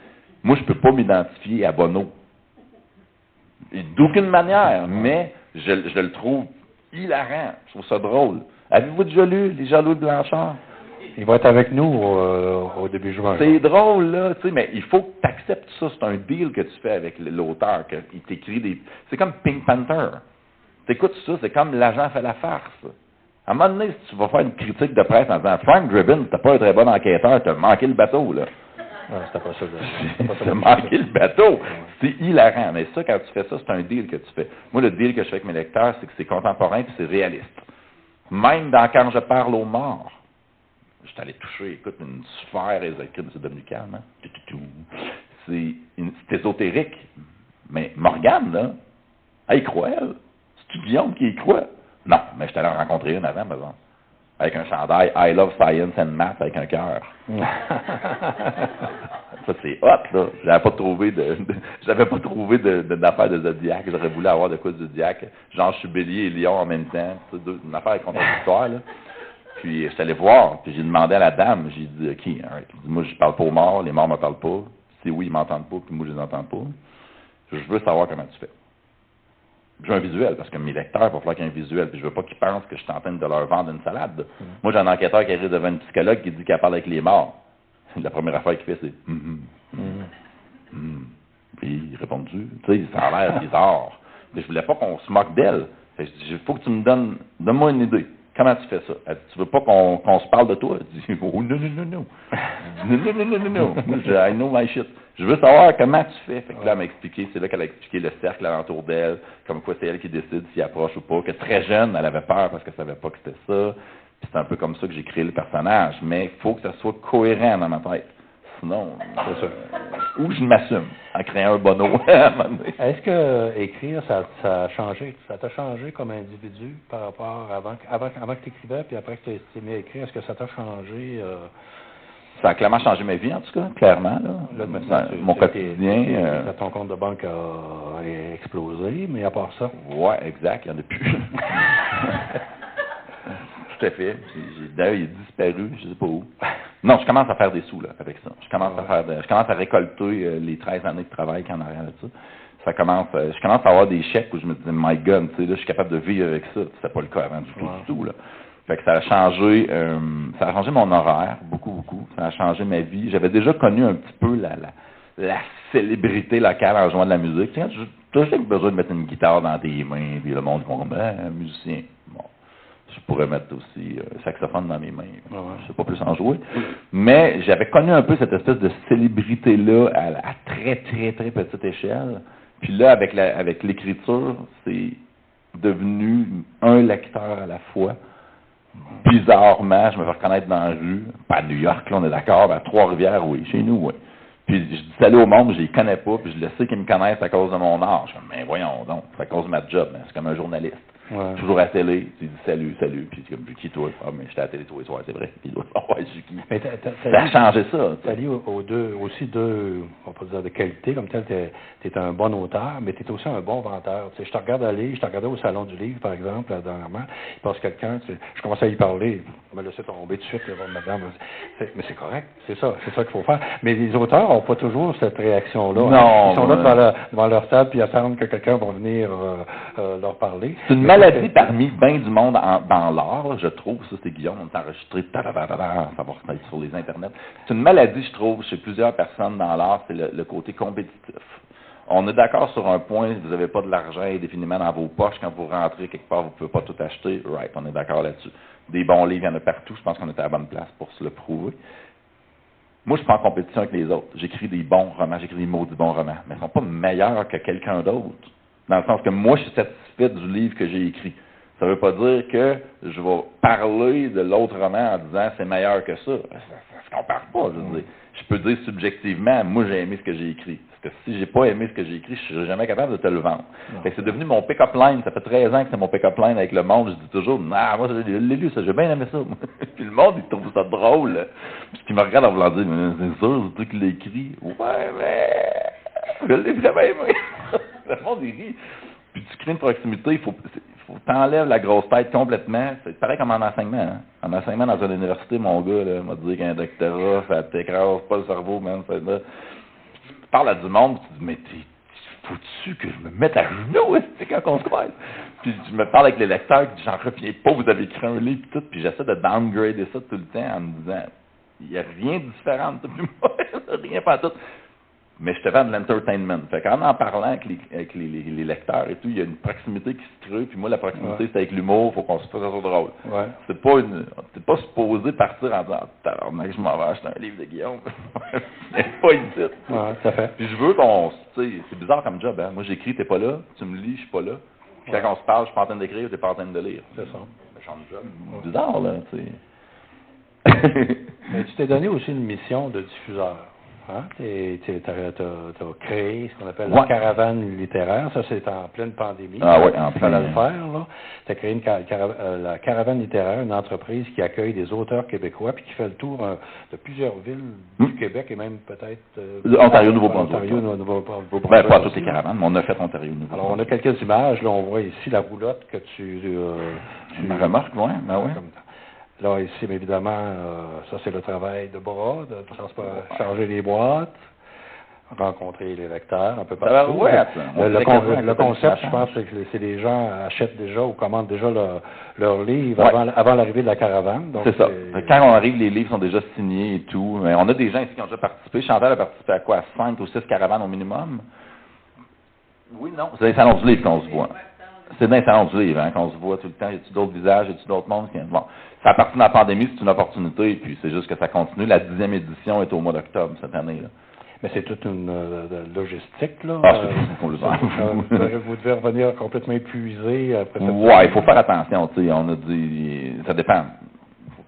Moi, je peux pas m'identifier à Bono. D'aucune manière, mais je le trouve hilarant. Je trouve ça drôle. Avez-vous déjà lu les Jean-Louis Blanchard? Il va être avec nous au début juin. C'est drôle, là, tu sais, mais il faut que tu acceptes ça. C'est un deal que tu fais avec l'auteur, qu'il t'écrit des... C'est comme Pink Panther. T'écoutes ça, c'est comme L'agent fait la farce. À un moment donné, si tu vas faire une critique de presse en disant « Frank Drebin, t'as pas un très bon enquêteur, t'as manqué le bateau, là. » Non, c'était pas ça. T'as manqué le bateau. C'est hilarant. Mais ça, quand tu fais ça, c'est un deal que tu fais. Moi, le deal que je fais avec mes lecteurs, c'est que c'est contemporain puis c'est réaliste. Même dans Quand je parle aux morts, je suis allé toucher, écoute, une sphère écrite, c'est devenu calme, hein? C'est ésotérique. Mais Morgane, là, elle y croit, elle. C'est-tu Guillaume qui y croit? Non, mais je suis allé en rencontrer une avant, par exemple. Avec un chandail I Love Science and Math avec un cœur. Ça, c'est hot, là. J'avais pas trouvé d'affaires de Zodiac. J'aurais voulu avoir de quoi de Zodiac. Genre, je suis bélier et lion en même temps. Une affaire contradictoire, là. Puis, je suis allé voir, puis j'ai demandé à la dame, j'ai dit, OK, right. Moi, je parle pas aux morts, les morts me parlent pas. Si oui, ils m'entendent pas, puis moi, je les entends pas. Je veux savoir comment tu fais. J'ai un visuel, parce que mes lecteurs, il va falloir qu'il y ait un visuel, puis je veux pas qu'ils pensent que je suis en train de leur vendre une salade. Moi, j'ai un enquêteur qui arrive devant une psychologue qui dit qu'elle parle avec les morts. La première affaire qu'il fait, c'est Puis il répond-tu? Tu sais, ça a l'air bizarre. Mais je voulais pas qu'on se moque d'elle. Fait que je dis, il faut que tu me donne-moi une idée. Comment tu fais ça? Elle dit, tu veux pas qu'on se parle de toi? Elle dit, oh, non. Non. Moi, je dis, I know my shit. Je veux savoir comment tu fais. Fait que là, elle m'a expliqué, c'est là qu'elle a expliqué le cercle alentour d'elle, comme quoi c'est elle qui décide s'il approche ou pas, que très jeune, elle avait peur parce qu'elle savait pas que c'était ça. Puis c'est un peu comme ça que j'ai créé le personnage. Mais il faut que ça soit cohérent dans ma tête. Sinon, c'est ça. ou je m'assume en créant un bono à un moment donné. Est-ce que écrire, ça a changé, ça t'a changé comme individu par rapport avant que tu écrivais, puis après que tu t'es mis à écrire, est-ce que ça t'a changé? Ça a clairement changé ma vie, en tout cas, clairement. Là. Mon quotidien. Ton compte de banque a explosé, mais à part ça. Ouais, exact, il n'y en a plus. Tout à fait. D'ailleurs, il est disparu, je ne sais pas où. Non, je commence à faire des sous là, avec ça. Je commence à récolter les 13 années de travail qu'il y en a arrière de ça. Je commence à avoir des chèques où je me dis, my God, tu sais, là, je suis capable de vivre avec ça. C'était pas le cas avant du tout, là. Fait que ça a changé mon horaire, beaucoup. Ça a changé ma vie. J'avais déjà connu un petit peu la célébrité locale en jouant de la musique. Tu sais, j'ai toujours besoin de mettre une guitare dans tes mains, puis le monde dit, un musicien. Bon, je pourrais mettre aussi un saxophone dans mes mains. Je sais pas plus en jouer. Mais j'avais connu un peu cette espèce de célébrité-là à très, très, très petite échelle. Puis là, avec l'écriture, c'est devenu un lecteur à la fois. Bizarrement, je me fais reconnaître dans la rue, pas à New York, là, on est d'accord, à Trois-Rivières, oui, chez nous, oui. Puis je dis salut au monde, je les connais pas, puis je le sais qu'ils me connaissent à cause de mon art. Je dis, mais voyons donc, c'est à cause de ma job, c'est comme un journaliste. Ouais. Toujours à la télé, tu dis salut, puis tu dis, qui toi? Ah, mais j'étais à la télé tous les soirs, c'est vrai. Puis ouais, je suis qui? Mais ça a changé ça. Tu as lié aussi deux, on peut dire, de qualité, comme tel, tu es un bon auteur, mais tu es aussi un bon venteur. Tu sais, je te regarde aller, je te regardais au Salon du Livre, par exemple, dernièrement, il passe quelqu'un, je commençais à y parler, il m'a laissé tomber tout de suite, madame, mais c'est correct, c'est ça qu'il faut faire. Mais les auteurs n'ont pas toujours cette réaction-là. Non. Ils sont là devant leur table, puis attendent que quelqu'un va venir leur parler. C'est une maladie parmi bien du monde dans l'art, là, je trouve. Ça, c'est Guillaume, on est enregistré, ça va être sur les internets. C'est une maladie, je trouve, chez plusieurs personnes dans l'art, c'est le côté compétitif. On est d'accord sur un point, vous n'avez pas de l'argent indéfiniment dans vos poches, quand vous rentrez quelque part, vous ne pouvez pas tout acheter. Right, on est d'accord là-dessus. Des bons livres, il y en a partout, je pense qu'on était à la bonne place pour se le prouver. Moi, je suis pas en compétition avec les autres. J'écris des bons romans, j'écris des maudits bons romans, mais ils ne sont pas meilleurs que quelqu'un d'autre. Dans le sens que moi, je suis satisfait du livre que j'ai écrit. Ça ne veut pas dire que je vais parler de l'autre roman en disant c'est meilleur que ça. Ça se compare pas, je veux dire. Je peux dire subjectivement, moi j'ai aimé ce que j'ai écrit. Parce que si j'ai pas aimé ce que j'ai écrit, je serai jamais capable de te le vendre. C'est devenu mon pick-up line. Ça fait 13 ans que c'est mon pick-up line avec le monde. Je dis toujours, moi je l'ai lu ça, j'ai bien aimé ça. Puis le monde, il trouve ça drôle. Puis qui me regarde en voulant dire, c'est sûr, c'est toi qui l'as écrit. Ouais, mais je l'ai vraiment aimé. Le monde, il rit. Puis tu crées une proximité, il faut t'enlèves la grosse tête complètement. C'est pareil comme en enseignement. Hein. En enseignement dans une université, mon gars, là, m'a dit qu'un doctorat, ça t'écrase pas le cerveau, man. Tu parles à du monde, tu te dis, mais t'es foutu que je me mette à genoux, c'est quand on se croise. Puis je me parle avec les lecteurs, j'en reviens pas, vous avez écrit un livre, puis tout, puis j'essaie de downgrader ça tout le temps en me disant, il n'y a rien de différent de moi, rien pas tout. Mais je te vends de l'entertainment. Fait qu'en parlant avec les lecteurs et tout, il y a une proximité qui se crée. Puis moi, la proximité, c'est avec l'humour. Il faut qu'on se fasse ça drôle. Ouais. C'est pas supposé partir en disant « Tabarnak, je m'en vais acheter un livre de Guillaume. » C'est pas ici. Ouais, ça fait. Puis je veux qu'on... Tu sais, c'est bizarre comme job. Hein? Moi, j'écris, t'es pas là. Tu me lis, je suis pas là. Puis quand on se parle, je suis pas en train d'écrire, t'es pas en train de lire. C'est ça. Méchant job. C'est bizarre, là. Tu sais. Mais tu t'es donné aussi une mission de diffuseur. Hein? Tu as créé ce qu'on appelle la caravane littéraire. Ça, c'est en pleine pandémie. Ah oui, en plein. le faire, là. Tu as créé la caravane littéraire, une entreprise qui accueille des auteurs québécois puis qui fait le tour de plusieurs villes du Québec et même peut-être... Ontario, Nouveau-Brunswick. Nouveau-Brunswick. Pas toutes les caravanes, mais on a fait Ontario, Nouveau-Brunswick. Alors, on a quelques images. Là, on voit ici la roulotte que tu me remarques, oui. Ben oui. Là, ici, mais évidemment, ça, c'est le travail de bras, de charger les boîtes, rencontrer les lecteurs un peu partout. Le concept, je pense, c'est que les gens achètent déjà ou commandent déjà leur livre avant l'arrivée de la caravane. C'est ça. Quand on arrive, les livres sont déjà signés et tout. Mais on a des gens ici qui ont déjà participé. Chantal a participé à quoi? À 5 ou 6 caravanes au minimum? Oui, non. C'est les salons du livre qu'on se voit. C'est dans les salons du livre hein, qu'on se voit tout le temps. Y a-tu d'autres visages? Y a-tu d'autres mondes? Bon, ça appartient à la pandémie, c'est une opportunité, puis c'est juste que ça continue. La 10e édition est au mois d'octobre cette année. Là. Mais c'est toute une logistique, là. Ah, c'est complètement. Vous devez revenir complètement épuisé après cette ouais, il faut faire attention, tu sais. On a dit, ça dépend.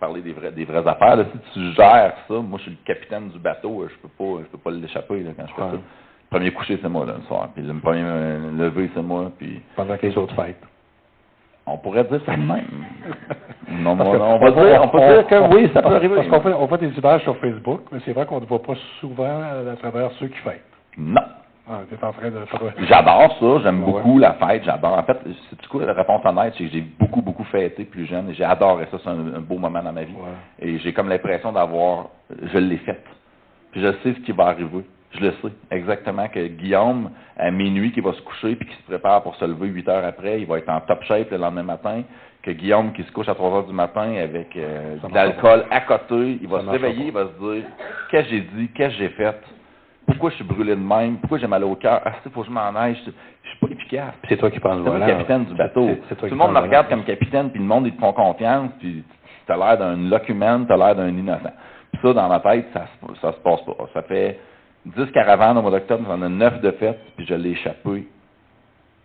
parler des vraies affaires. Là, si tu gères ça, moi, je suis le capitaine du bateau, je peux pas l'échapper là, quand je fais ça. Le premier coucher, c'est moi, là, le soir. Puis le premier lever, c'est moi. Puis pendant que les autres fêtent. On pourrait dire ça de même. Non, on peut dire que oui, ça peut arriver. Parce qu'on fait des images sur Facebook, mais c'est vrai qu'on ne voit pas souvent à travers ceux qui fêtent. Non. Ah, t'es en train de... J'adore ça, j'aime beaucoup la fête, j'adore. En fait, c'est du coup la réponse honnête, c'est que j'ai beaucoup fêté plus jeune et j'ai adoré ça, c'est un beau moment dans ma vie. Ouais. Et j'ai comme l'impression je l'ai faite. Puis je sais ce qui va arriver. Je le sais exactement que Guillaume, à minuit, qui va se coucher puis qui se prépare pour se lever 8 heures après, il va être en top shape le lendemain matin. Que Guillaume qui se couche à 3 heures du matin avec de l'alcool à côté, il va se réveiller, il va se dire qu'est-ce que j'ai dit, qu'est-ce que j'ai fait. Pourquoi je suis brûlé de même? Pourquoi j'ai mal au cœur? Ah, il faut que je m'en aille. Je suis pas efficace. C'est toi qui prends le volant. C'est le capitaine du bateau. Tout le monde me regarde comme capitaine, puis le monde, ils te font confiance, puis tu as l'air d'un locumen, tu as l'air d'un innocent. Puis ça, dans ma tête, ça se passe pas. Ça fait 10 caravanes au mois d'octobre, j'en ai 9 de fêtes, puis je l'ai échappé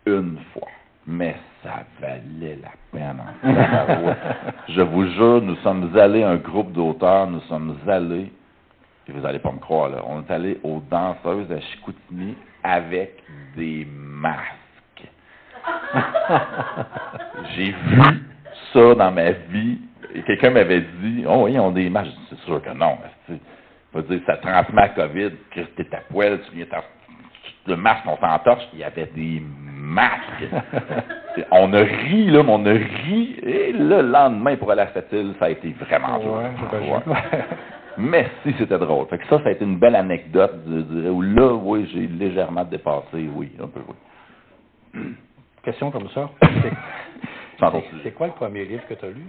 une fois. Mais ça valait la peine. Je vous jure, nous sommes allés, un groupe d'auteurs, nous sommes allés, puis vous n'allez pas me croire, là, on est allé aux danseuses à Chicoutimi avec des masques. J'ai vu ça dans ma vie. Et quelqu'un m'avait dit, oh oui, ils ont des masques. C'est sûr que non. Je veux dire, ça transmet la COVID, que t'es ta poêle, tu viens le masque, on s'entorche, il y avait des masques. On a ri, là, mais on a ri. Et le lendemain, pour aller à cette île, ça a été vraiment dur. Mais si, c'était drôle. Fait que ça a été une belle anecdote, je dirais, où là, oui, j'ai légèrement dépassé, oui, un peu, oui. Question comme ça. C'est quoi le premier livre que tu as lu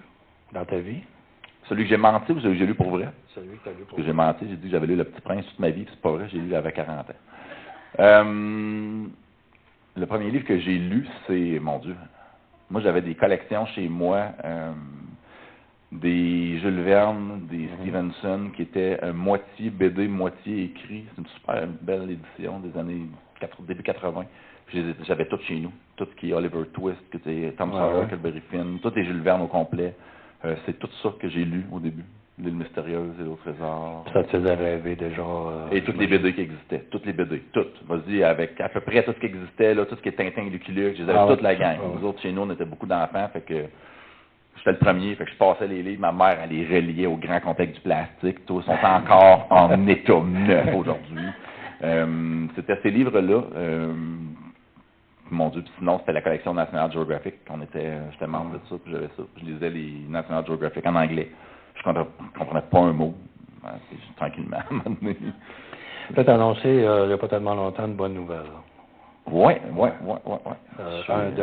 dans ta vie? Celui que j'ai menti ou celui que j'ai lu pour vrai? Celui que tu as lu pour vrai. Parce que j'ai menti, j'ai dit que j'avais lu Le Petit Prince toute ma vie, puis c'est pas vrai, j'ai lu avec 40 ans. Le premier livre que j'ai lu, c'est, mon Dieu, moi j'avais des collections chez moi, des Jules Verne, des Stevenson, qui étaient moitié BD, moitié écrit. C'est une super belle édition des années début 80. J'avais tout chez nous. Tout ce qui est Oliver Twist, que c'est Tom Sawyer, Huckleberry Finn, tout est Jules Verne au complet. C'est tout ça que j'ai lu au début. L'île mystérieuse et l'autre trésor. Ça te faisait rêver déjà. Et toutes les BD qui existaient. Toutes les BD. Toutes. Vas-y, avec à peu près tout ce qui existait, là, tout ce qui est Tintin et Lucky Luke. Je les avais toute la gang. Nous autres, chez nous, on était beaucoup d'enfants. Fait que j'étais le premier. Fait que je passais les livres. Ma mère, elle les reliait au grand complexe du plastique. Tous sont encore en état neuf aujourd'hui. C'était ces livres-là. Mon Dieu, puis sinon, c'était la collection National Geographic. J'étais membre de ça, puis j'avais ça. Je lisais les National Geographic en anglais. Je comprenais pas un mot. Tranquillement, à un moment donné. Tu as annoncé, il n'y a pas tellement longtemps, une bonne nouvelle. Oui.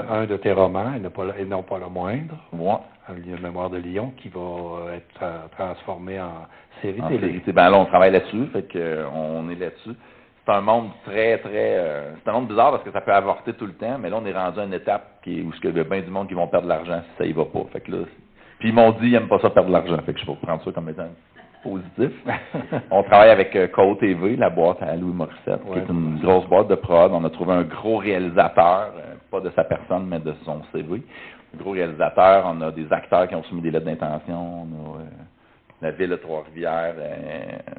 Un de tes romans, et non pas le moindre. Oui. Le Mémoire de Lyon, qui va être transformé en série télé. Ben là, on travaille là-dessus, fait qu'on est là-dessus. C'est un monde c'est un monde bizarre parce que ça peut avorter tout le temps, mais là, on est rendu à une étape où il y a bien du monde qui vont perdre de l'argent si ça y va pas. Fait que là, puis ils m'ont dit, ils n'aiment pas ça perdre de l'argent. Fait que je vais prendre ça comme étant positif. On travaille avec Co TV, la boîte à Louis Morissette, qui est une grosse boîte de prod. On a trouvé un gros réalisateur, pas de sa personne, mais de son CV. Un gros réalisateur, on a des acteurs qui ont soumis des lettres d'intention, on a la ville de Trois-Rivières,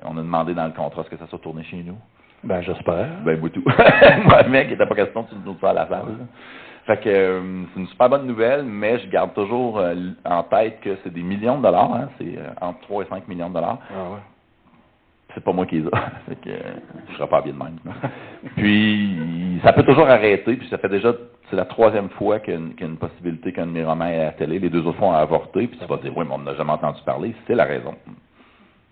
on a demandé dans le contrat ce que ça soit tourné chez nous. Ben, j'espère. Ben, beaucoup. Moi, le mec, il n'était pas question de nous faire à la salle. Fait que c'est une super bonne nouvelle, mais je garde toujours en tête que c'est des millions de dollars, hein, c'est entre 3 et 5 millions de dollars. Ah ouais. C'est pas moi qui les ai. Fait que je serais pas bien de même. Puis ça peut toujours arrêter, puis ça fait déjà, c'est la 3e fois qu'il y a une possibilité qu'un de mes romans est à la télé. Les 2 autres fois ont avorté, puis tu vas dire, oui, mais on n'a jamais entendu parler. C'est la raison.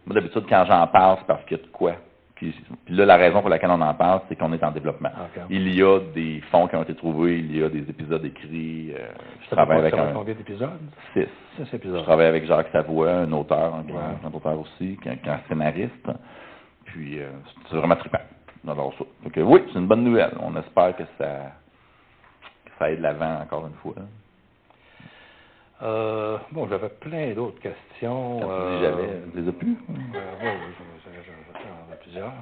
Moi, d'habitude, quand j'en parle, c'est parce qu'il y a de quoi. Puis là, la raison pour laquelle on en parle, c'est qu'on est en développement. Okay. Il y a des fonds qui ont été trouvés, il y a des épisodes écrits. Je travaille avec combien d'épisodes? 6. 6 épisodes. Je travaille avec Jacques Savoie, un auteur, un grand auteur aussi, qui est un scénariste. Puis c'est vraiment trippant. Alors, ça. Donc, oui, c'est une bonne nouvelle. On espère que ça aide l'avant encore une fois. Bon, j'avais plein d'autres questions. Je les ai plus? Oui, j'en ai plusieurs.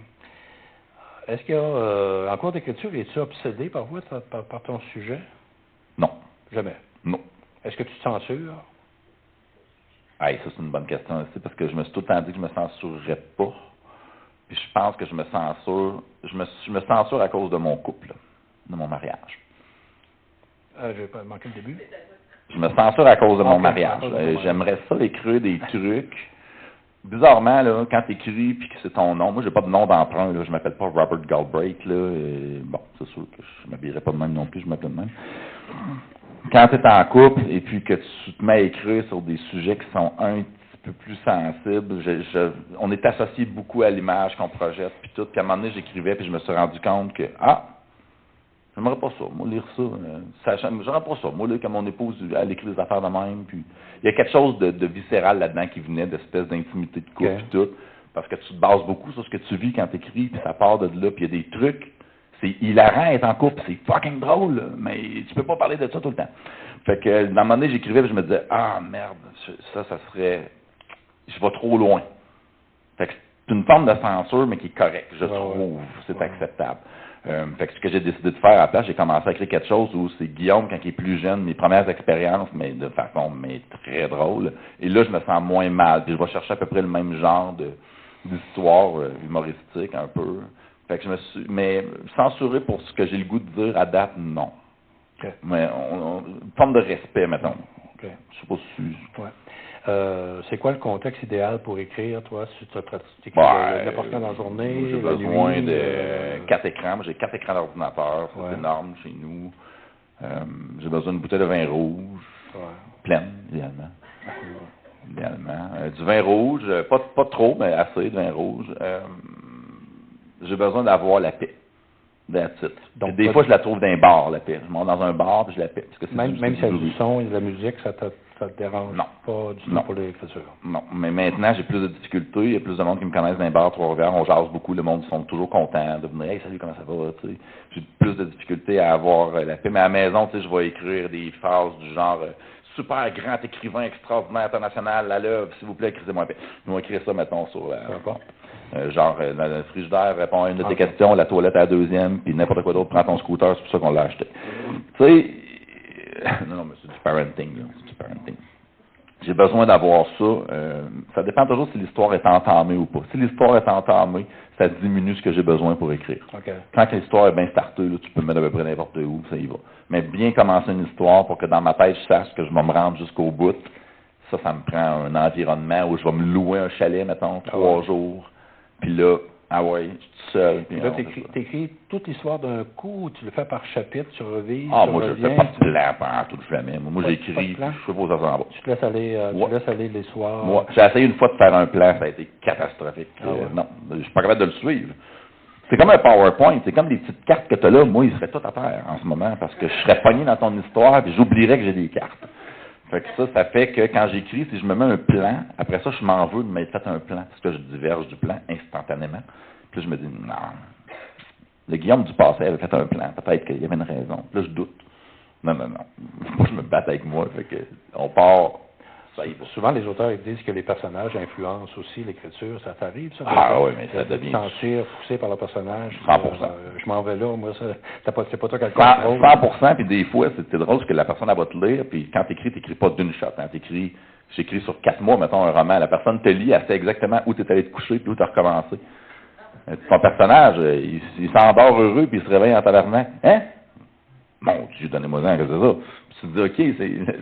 Est-ce qu'il y a, en cours d'écriture, es-tu obsédé par ton sujet? Non. Jamais? Non. Est-ce que tu te censures? Hey, ça, c'est une bonne question aussi, parce que je me suis tout le temps dit que je me censurerais pas. Puis je pense que je me censure. Je me censure à cause de mon couple, là, de mon mariage. Je vais pas manquer le début. Je me censure à cause de mon Ok, mariage. à cause de ton mariage. J'aimerais ça écrire des trucs. Bizarrement, là, quand tu écris puis que c'est ton nom, moi j'ai pas de nom d'emprunt, là, je m'appelle pas Robert Galbraith, là, bon, c'est sûr que je m'habillerais pas de même non plus, je m'appelle de même. Quand tu es en couple et puis que tu te mets à écrire sur des sujets qui sont un petit peu plus sensibles, on est associé beaucoup à l'image qu'on projette puis tout, puis à un moment donné j'écrivais puis je me suis rendu compte que j'aimerais pas ça, moi, lire ça. J'aimerais pas ça. Moi, là, comme mon épouse, elle écrit des affaires de même, puis il y a quelque chose de viscéral là-dedans qui venait d'espèce d'intimité de couple, Ok. puis tout, parce que tu te bases beaucoup sur ce que tu vis quand tu écris, puis ça part de là, puis il y a des trucs, c'est hilarant être en couple, c'est fucking drôle, là, mais tu peux pas parler de ça tout le temps. Fait que, dans un moment donné, j'écrivais, puis je me disais, merde, ça serait, je vais trop loin. Fait que c'est une forme de censure, mais qui est correcte, je trouve, c'est acceptable. Fait que ce que j'ai décidé de faire à la place, j'ai commencé à écrire quelque chose où c'est Guillaume, quand il est plus jeune, mes premières expériences, mais de façon très drôle. Et là, je me sens moins mal. Puis je vais chercher à peu près le même genre d'histoire humoristique, un peu. Fait que je me suis... Mais censuré pour ce que j'ai le goût de dire à date, non. Ok. Mais une forme de respect, mettons. Ok. Je sais pas si... Ouais. C'est quoi le contexte idéal pour écrire, toi, si tu écris n'importe quand dans la journée, j'ai la besoin nuit, de 4 écrans. Moi, j'ai 4 écrans d'ordinateur. C'est énorme chez nous. J'ai besoin d'une bouteille de vin rouge. Pleine, idéalement. Du vin rouge, pas trop, mais assez de vin rouge. J'ai besoin d'avoir la paix. That's it. Donc, des fois, je la trouve dans un bar, la paix. Je monte dans un bar et je la paix. Parce que même s'il y a du son et de la musique, ça te dérange pas du tout pour l'écriture? Non, mais maintenant, j'ai plus de difficultés. Il y a plus de monde qui me connaissent dans un bar, Trois-Rivières. On jase beaucoup. Le monde, ils sont toujours contents de venir. Hey, salut, comment ça va? Tu sais. J'ai plus de difficultés à avoir la paix. Mais à la maison, tu sais, je vais écrire des phrases du genre super grand écrivain extraordinaire international, la lèvre, s'il vous plaît, écrivez-moi paix. Nous, on écrit ça, mettons, sur dans le frigidaire, répond à une de tes questions, la toilette à la deuxième, puis n'importe quoi d'autre, prends ton scooter, c'est pour ça qu'on l'a acheté. Tu sais, non, mais c'est du parenting, là. C'est du parenting. J'ai besoin d'avoir ça. Ça dépend toujours si l'histoire est entamée ou pas. Si l'histoire est entamée, ça diminue ce que j'ai besoin pour écrire. Okay. Quand l'histoire est bien startée, là, tu peux me mettre à peu près n'importe où, ça y va. Mais bien commencer une histoire pour que dans ma tête, je sache que je vais me rendre jusqu'au bout, ça me prend un environnement où je vais me louer un chalet, mettons, 3 jours. Puis là, je suis tout seul. Puis là, t'écris toute l'histoire d'un coup ou tu le fais par chapitre, tu revises, moi, je fais pas de plan pendant tout jamais. Moi, j'écris, je sais pas où ça s'en va. Tu te laisses aller les soirs. Moi, j'ai essayé une fois de faire un plan, ça a été catastrophique. Non, je suis pas capable de le suivre. C'est comme un PowerPoint, c'est comme des petites cartes que tu as là. Moi, il serait tout à terre en ce moment parce que je serais pogné dans ton histoire et j'oublierais que j'ai des cartes. Fait que ça fait que quand j'écris, si je me mets un plan, après ça, je m'en veux de m'être fait un plan parce que je diverge du plan instantanément. Puis là, je me dis, non. Le Guillaume du passé avait fait un plan. Peut-être qu'il y avait une raison. Puis là, je doute. Non. Faut que je me batte avec moi. Fait que on part. Ça y va. Souvent, les auteurs ils disent que les personnages influencent aussi l'écriture. Ça t'arrive, ça? Oui, mais ça devient... sentir poussé par le personnage. 100%. Je m'en vais là. Moi, c'est pas toi qui as le contrôle. 100%, puis des fois, c'est drôle parce que la personne, elle va te lire, puis quand tu écris pas d'une shot. Hein, j'écris sur 4 mois, mettons, un roman. La personne te lit, elle sait exactement où tu es allé te coucher puis où tu as recommencé. Ton personnage, il s'endort heureux puis il se réveille en tavernacle. Hein? Mon Dieu, donnez-moi-en, que c'est ça. Puis tu te dis, OK,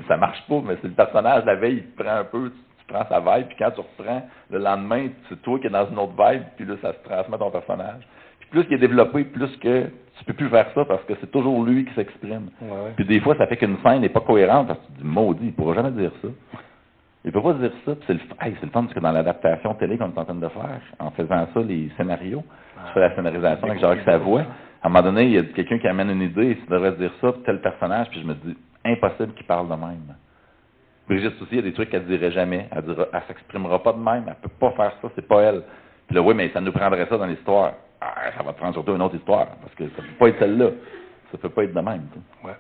ça marche pas, mais c'est le personnage, la veille, il te prend un peu, tu prends sa vibe, puis quand tu reprends, le lendemain, c'est toi qui es dans une autre vibe, puis là, ça se transmet à ton personnage. Puis plus il est développé, plus que tu peux plus faire ça, parce que c'est toujours lui qui s'exprime. Ouais. Puis des fois, ça fait qu'une scène n'est pas cohérente, parce que tu te dis, maudit, il pourra jamais dire ça. Il peut pas dire ça, puis c'est le fun, parce que dans l'adaptation télé qu'on est en train de faire, en faisant ça, les scénarios, tu fais la scénarisation avec Jacques Savoie. À un moment donné, il y a quelqu'un qui amène une idée, et tu devrais dire ça, puis tel personnage, puis je me dis, impossible qu'il parle de même. Brigitte aussi, il y a des trucs qu'elle dirait jamais. Elle s'exprimera pas de même, elle peut pas faire ça, c'est pas elle. Puis là, oui, mais ça nous prendrait ça dans l'histoire. Ça va te prendre surtout une autre histoire, parce que ça peut pas être celle-là. Ça peut pas être de même. Ouais.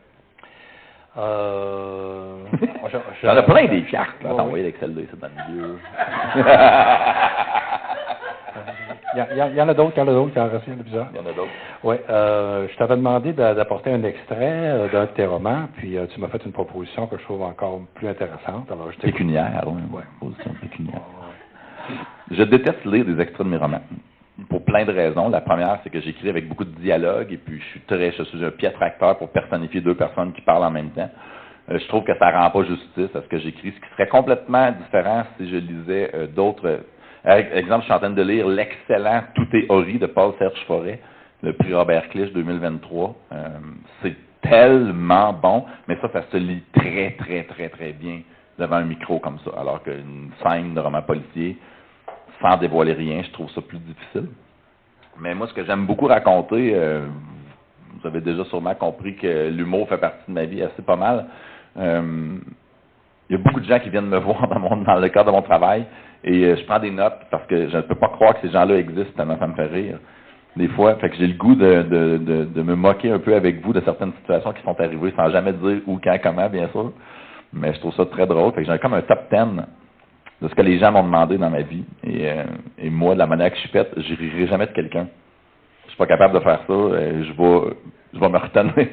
J'en ai plein des cartes, là. Attends, voyez avec celle-là, c'est dans le milieu. Il y en a d'autres, il y en reste plusieurs. Il y en a d'autres. Oui, je t'avais demandé d'apporter un extrait d'un de tes romans, puis tu m'as fait une proposition que je trouve encore plus intéressante. Alors, Pécuniaire, oui. Ouais. Position pécuniaire. Je déteste lire des extraits de mes romans. Pour plein de raisons. La première, c'est que j'écris avec beaucoup de dialogue et puis je suis un piètre acteur pour personnifier deux personnes qui parlent en même temps. Je trouve que ça rend pas justice à ce que j'écris, ce qui serait complètement différent si je lisais d'autres. Exemple, je suis en train de lire l'excellent Tout est horrible de Paul-Serge Forêt, le prix Robert Clich 2023. C'est tellement bon, mais ça se lit très, très, très, très bien devant un micro comme ça, alors qu'une scène de roman policier, sans dévoiler rien, je trouve ça plus difficile. Mais moi, ce que j'aime beaucoup raconter, vous avez déjà sûrement compris que l'humour fait partie de ma vie assez pas mal. Il y a beaucoup de gens qui viennent me voir dans le cadre de mon travail et je prends des notes parce que je ne peux pas croire que ces gens-là existent tellement ça me fait rire. Des fois, fait que j'ai le goût de me moquer un peu avec vous de certaines situations qui sont arrivées sans jamais dire où, quand, comment, bien sûr. Mais je trouve ça très drôle. Fait que j'ai comme un top 10 de ce que les gens m'ont demandé dans ma vie. Et moi, de la manière que je suis faite, je rirai jamais de quelqu'un. Je suis pas capable de faire ça. Je vais me retenir.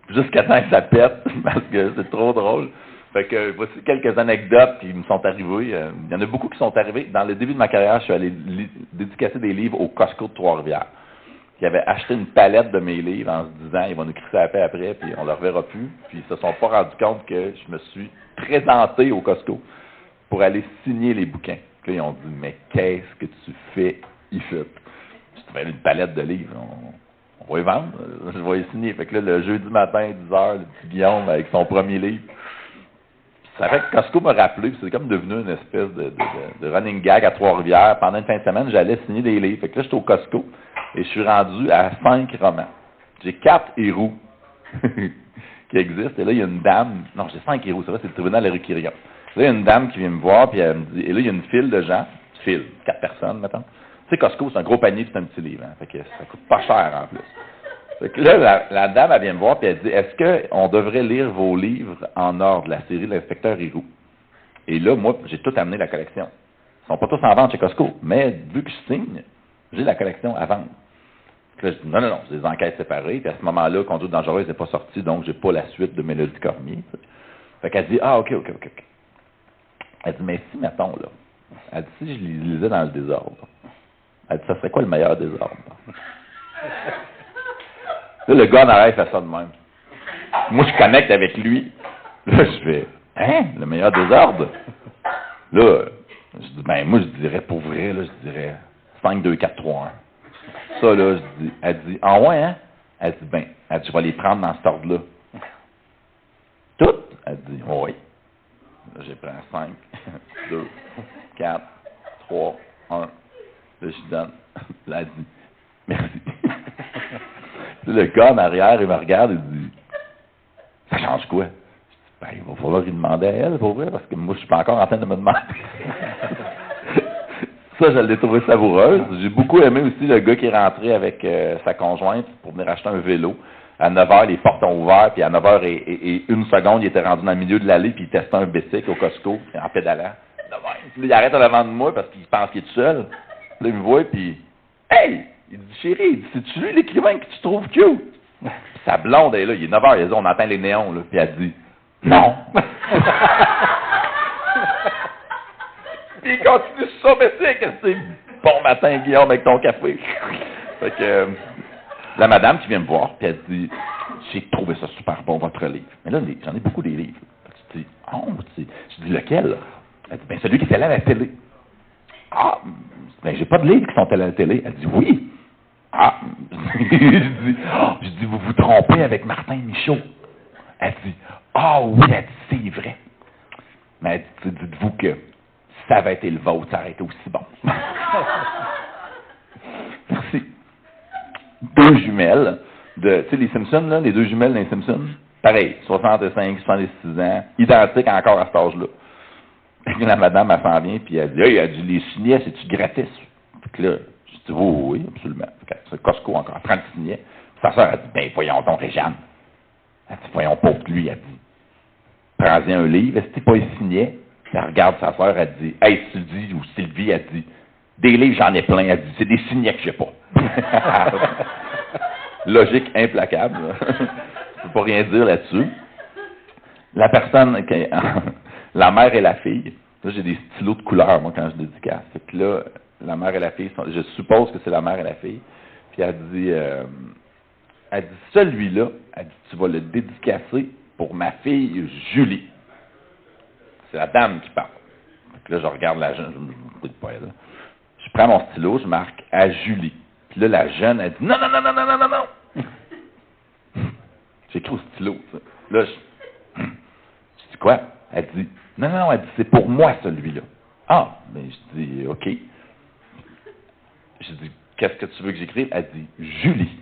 Jusqu'à temps que ça pète, parce que c'est trop drôle. Fait que voici quelques anecdotes qui me sont arrivées. Il y en a beaucoup qui sont arrivées. Dans le début de ma carrière, je suis allé dédicacer des livres au Costco de Trois-Rivières, qui avait acheté une palette de mes livres en se disant ils vont nous crisser la paix après, puis on ne le reverra plus. Puis ils se sont pas rendus compte que je me suis présenté au Costco pour aller signer les bouquins. Puis là, ils ont dit mais qu'est-ce que tu fais ici? Je trouvais une palette de livres. On va les vendre, je vais les signer. Fait que là, le jeudi matin, 10h, le petit Guillaume avec son premier livre. Ça fait que Costco m'a rappelé, puis c'est comme devenu une espèce de running gag à Trois-Rivières. Pendant une fin de semaine, j'allais signer des livres. Fait que là, j'étais au Costco et je suis rendu à 5 romans. J'ai 4 héros qui existent. Et là, il y a une dame. Non, j'ai 5 héros, c'est vrai, c'est le tribunal de la rue Quirion. Là, il y a une dame qui vient me voir, puis elle me dit. Et là, il y a une file de gens. File, 4 personnes, mettons. Tu sais, Costco, c'est un gros panier, c'est un petit livre. Hein, fait que ça coûte pas cher en plus. Fait que là, la dame, elle vient me voir et elle dit, est-ce qu'on devrait lire vos livres en ordre, la série de l'inspecteur Hiro? Et là, moi, j'ai tout amené la collection. Ils sont pas tous en vente chez Costco, mais vu que je signe, j'ai la collection à vendre. Puis là, je dis, non, c'est des enquêtes séparées. Puis à ce moment-là, Conduite dangereuse n'est pas sorti, donc j'ai pas la suite de Mélodie Cormier. T'sais. Fait qu'elle dit, OK. Elle dit, mais si, mettons, là, elle dit, si je les lisais dans le désordre, elle dit, ça serait quoi le meilleur désordre? Là, le gars en arrière fait ça de même. Moi, je connecte avec lui. Là, je fais, le meilleur désordre? Là, je dis, moi, je dirais, pour vrai, là, je dirais 5, 2, 4, 3, 1. Ça, là, elle dit, ouais, hein? Elle dit, elle dit, je vais les prendre dans cet ordre-là. Toutes? Elle dit, oui. Là, j'ai pris 5, 2, 4, 3, 1. Là, je donne. Là, elle dit, merci. Le gars en arrière, il me regarde et dit, ça change quoi? Je dis, il va falloir lui demander à elle, pour vrai, parce que moi, je suis pas encore en train de me demander. Ça, je l'ai trouvé savoureuse. J'ai beaucoup aimé aussi le gars qui est rentré avec sa conjointe pour venir acheter un vélo. À 9h, les portes ont ouvert, puis à 9h et 1 seconde, il était rendu dans le milieu de l'allée, puis il testait un bicycle au Costco, en pédalant. Puis là, il arrête en avant de moi parce qu'il pense qu'il est tout seul. Là, il me voit, puis hey! Il dit, chérie, c'est-tu lui l'écrivain que tu trouves cute? Sa blonde est là, il est 9h, il dit, on entend les néons, là, puis elle dit, non! Puis il continue sur son bicycle, c'est bon matin, Guillaume, avec ton café. Fait que, la madame qui vient me voir, puis elle dit, j'ai trouvé ça super bon, votre livre. Mais là, j'en ai beaucoup des livres. Tu dis, je dis, lequel? Elle dit, celui qui était là à la télé. Ah, j'ai pas de livres qui sont à la télé. Elle dit, oui. Ah, je dis, vous vous trompez avec Martin Michaud. Elle dit, oui, elle dit, c'est vrai. Mais elle dit, dites-vous que si ça avait été le vôtre, ça aurait été aussi bon. Merci. 2 jumelles, tu sais, les Simpsons, là, les 2 jumelles des Simpsons, pareil, 65, 66 ans, identiques encore à cet âge-là. La madame, elle s'en vient, puis elle dit, elle dit, les signets, c'est-tu gratis? Fait que là, je dis, oui, absolument. C'est Costco encore, 30 signets. Sa soeur a dit, voyons donc, Réjeanne. Elle dit, voyons pas que lui, elle dit, prends-y un livre, est-ce que pas les signets? Elle regarde sa soeur, elle dit, hey, Sylvie ou Sylvie, elle dit, Des livres, j'en ai plein. Elle dit, c'est des signets que j'ai pas. Logique implacable. Je peux pas rien dire là-dessus. La personne, la mère et la fille, là, j'ai des stylos de couleur, moi, quand je dédicace. Fait que là, la mère et la fille, je suppose que c'est la mère et la fille. Puis elle dit, celui-là, elle dit, tu vas le dédicacer pour ma fille Julie. C'est la dame qui parle. Fait que là, je regarde la jeune, je ne pas elle. Je prends mon stylo, je marque à Julie. Puis là, la jeune, elle dit, non, non, non, non, non, non, non, non. J'écris au stylo, ça. Là, je dis quoi? Elle dit, non, non, non, elle dit, c'est pour moi, celui-là. Ah, mais je dis, OK. Je dis, qu'est-ce que tu veux que j'écrive? Elle dit, Julie.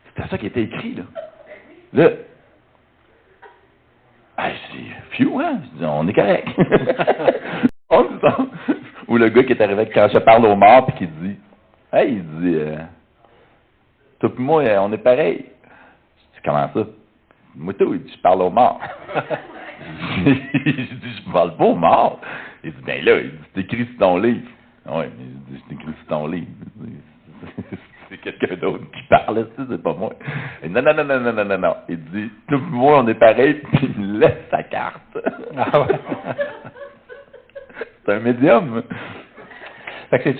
C'était ça qui était écrit, là. Là, je dis, phew, hein? Je dis, on est correct. Ou le gars qui est arrivé quand je parle au mort, puis qui dit, hey, il dit, toi et moi, on est pareil. Je dis, comment ça? Moi, tout, il dit, je parle au mort. Je dis, je parle pas au mort. Il dit, ben là, il dit, c'est écrit sur ton livre. Oui, mais il dit, c'est écrit sur ton livre. C'est quelqu'un d'autre qui parle, c'est pas moi. Il dit, non, non, non, non, non, non, non, non. Il dit, tout et moi, on est pareil, puis il me laisse sa carte. Ah ouais. C'est un médium. Fait que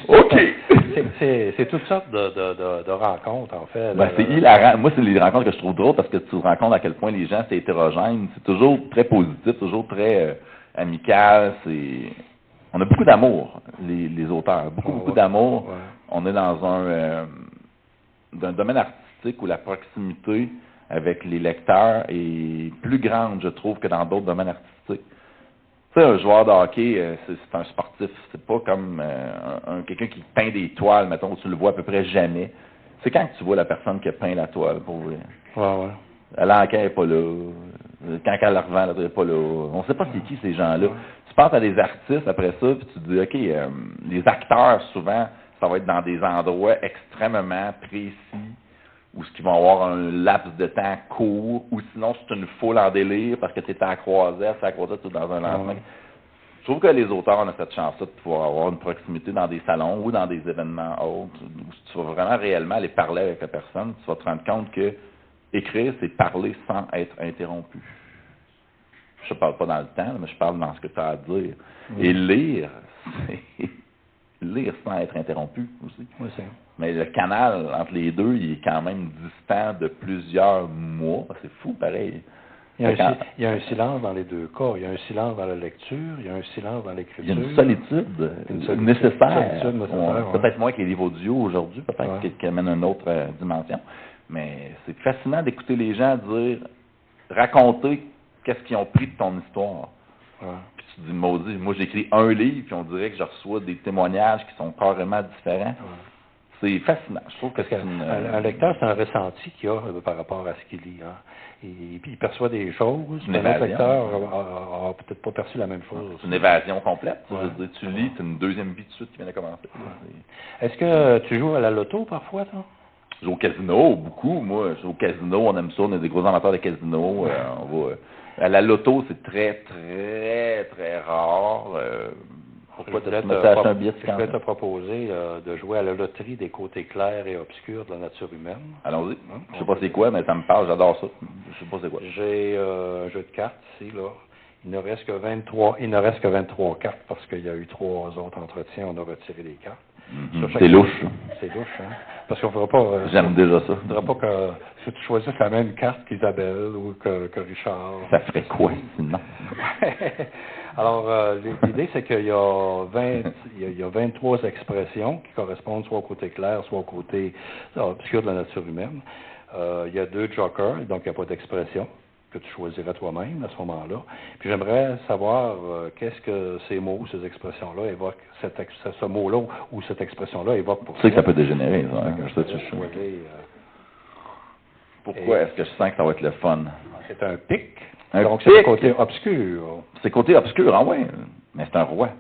c'est toutes sortes de rencontres, en fait. Ben, c'est hilarant. Moi, c'est les rencontres que je trouve drôles parce que tu te rends compte à quel point les gens, c'est hétérogène. C'est toujours très positif, toujours très amical. On a beaucoup d'amour, les auteurs. Beaucoup d'amour. Ouais. On est dans un domaine artistique où la proximité avec les lecteurs est plus grande, je trouve, que dans d'autres domaines artistiques. Tu sais, un joueur de hockey, c'est un sportif. C'est pas comme quelqu'un qui peint des toiles, mettons, où tu le vois à peu près jamais. C'est quand que tu vois la personne qui a peint la toile, pour vrai. Ouais. L'enquête n'est pas là. Quand elle la revend, elle n'est pas là. On ne sait pas c'est qui ces gens-là. Tu penses à des artistes après ça, puis tu te dis, OK, les acteurs, souvent, ça va être dans des endroits extrêmement précis, où ce qu'ils vont avoir un laps de temps court, ou sinon c'est une foule en délire parce que tu étais à Croisette, tout dans un lendemain. Je trouve que les auteurs ont cette chance-là de pouvoir avoir une proximité dans des salons ou dans des événements autres, où tu vas vraiment réellement aller parler avec la personne, tu vas te rendre compte que écrire, c'est parler sans être interrompu. Je ne parle pas dans le temps, mais je parle dans ce que tu as à dire. Et lire, c'est lire sans être interrompu aussi. Oui, c'est. Mais le canal entre les deux, il est quand même distant de plusieurs mois. C'est fou, pareil. Il y a un silence dans les deux cas. Il y a un silence dans la lecture, il y a un silence dans l'écriture. Il y a une solitude nécessaire. Ouais. Peut-être moins que les livres audio aujourd'hui, peut-être qui amènent une autre dimension. Mais c'est fascinant d'écouter les gens dire, raconter qu'est-ce qu'ils ont pris de ton histoire. Ouais. Puis tu te dis, maudit, moi j'écris un livre, puis on dirait que je reçois des témoignages qui sont carrément différents. Ouais. C'est fascinant. Je trouve que c'est un lecteur, c'est un ressenti qu'il a par rapport à ce qu'il lit. Hein. Et puis il perçoit des choses. Un autre lecteur n'a peut-être pas perçu la même chose. C'est une évasion complète. Ouais. Je veux dire, tu lis, c'est une deuxième vie de suite qui vient de commencer. Ouais. Est-ce que tu joues à la loto parfois, toi? Je joue au casino, beaucoup. Moi, je joue au casino, on aime ça, on est des gros amateurs de casino. À la loto, c'est très, très, très rare. Pourquoi tu me t'achètes un billet de Je vais te proposer de jouer à la loterie des côtés clairs et obscurs de la nature humaine. Allons-y. Je sais pas c'est quoi, mais ça me parle, j'adore ça. Je sais pas c'est quoi. J'ai un jeu de cartes ici, là. Il ne reste que 23 cartes parce qu'il y a eu 3 autres entretiens, on a retiré les cartes. C'est louche. C'est louche, hein? Parce qu'on ne fera pas... J'aime déjà ça. Il ne faudra pas que tu choisisses la même carte qu'Isabelle ou que Richard. Ça ferait quoi, sinon? Alors, l'idée, c'est qu'il y a 23 expressions qui correspondent soit au côté clair, soit au côté obscur de la nature humaine. Il y a 2 jokers, donc il n'y a pas d'expression que tu choisiras toi-même à ce moment-là. Puis j'aimerais savoir qu'est-ce que ces mots, ces expressions-là évoquent, ce mot-là ou cette expression-là évoque pour toi. Tu sais que ça peut dégénérer, ça. Pourquoi est-ce que je sens que ça va être le fun? C'est un pic. Donc c'est le côté obscur. C'est le côté obscur, ah ouais. Mais c'est un roi.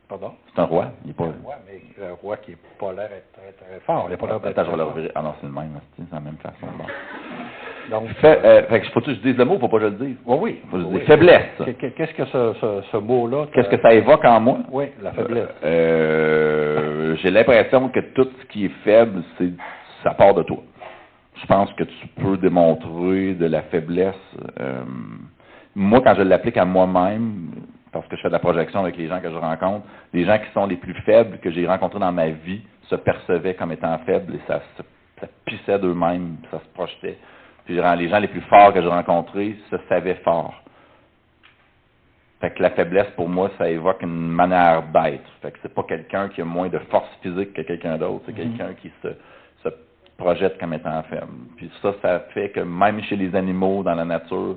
Pardon? C'est un roi. Il est pas... mais un roi qui n'est pas l'air très, très fort. Il n'est pas l'air d'être Attends, je vais le revirer. Ah non, c'est le même. C'est la même façon. Bon. Donc, fait que faut-tu que je dise le mot, faut pas que je le dise? oui. Faut que je dise faiblesse. Qu'est-ce que ce mot-là... Qu'est-ce que ça évoque en moi? Oui, la faiblesse. J'ai l'impression que tout ce qui est faible, ça part de toi. Je pense que tu peux démontrer de la faiblesse. Moi, quand je l'applique à moi-même, parce que je fais de la projection avec les gens que je rencontre, les gens qui sont les plus faibles que j'ai rencontrés dans ma vie se percevaient comme étant faibles et ça pissait d'eux-mêmes, ça se projetait. Puis les gens les plus forts que j'ai rencontrés se savaient forts. Fait que la faiblesse, pour moi, ça évoque une manière d'être. Fait que c'est pas quelqu'un qui a moins de force physique que quelqu'un d'autre. C'est quelqu'un qui se projette comme étant faible. Puis ça fait que même chez les animaux, dans la nature,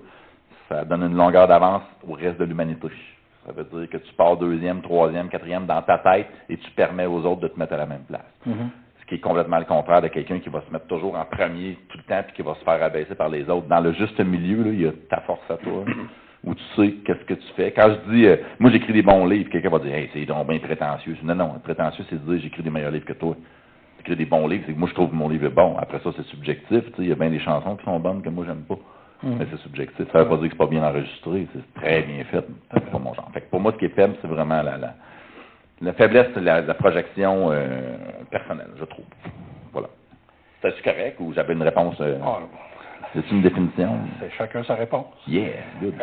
ça donne une longueur d'avance au reste de l'humanité. Ça veut dire que tu pars 2e, 3e, 4e dans ta tête et tu permets aux autres de te mettre à la même place. Ce qui est complètement le contraire de quelqu'un qui va se mettre toujours en premier tout le temps puis qui va se faire abaisser par les autres. Dans le juste milieu, là, il y a ta force à toi, où tu sais qu'est-ce que tu fais. Quand je dis, moi j'écris des bons livres, quelqu'un va dire, hey, c'est donc bien prétentieux. Non, prétentieux, c'est de dire, j'écris des meilleurs livres que toi. J'écris des bons livres, c'est que moi je trouve que mon livre est bon. Après ça, c'est subjectif. Il y a bien des chansons qui sont bonnes que moi j'aime pas. Mais c'est subjectif. Ça veut pas dire que c'est pas bien enregistré. C'est très bien fait. C'est pas mon genre. Fait que pour moi, ce qui est faible, c'est vraiment la faiblesse, c'est la projection personnelle, je trouve. Voilà. C'est-tu correct ou j'avais une réponse? C'est une définition? C'est chacun sa réponse. Yeah, good.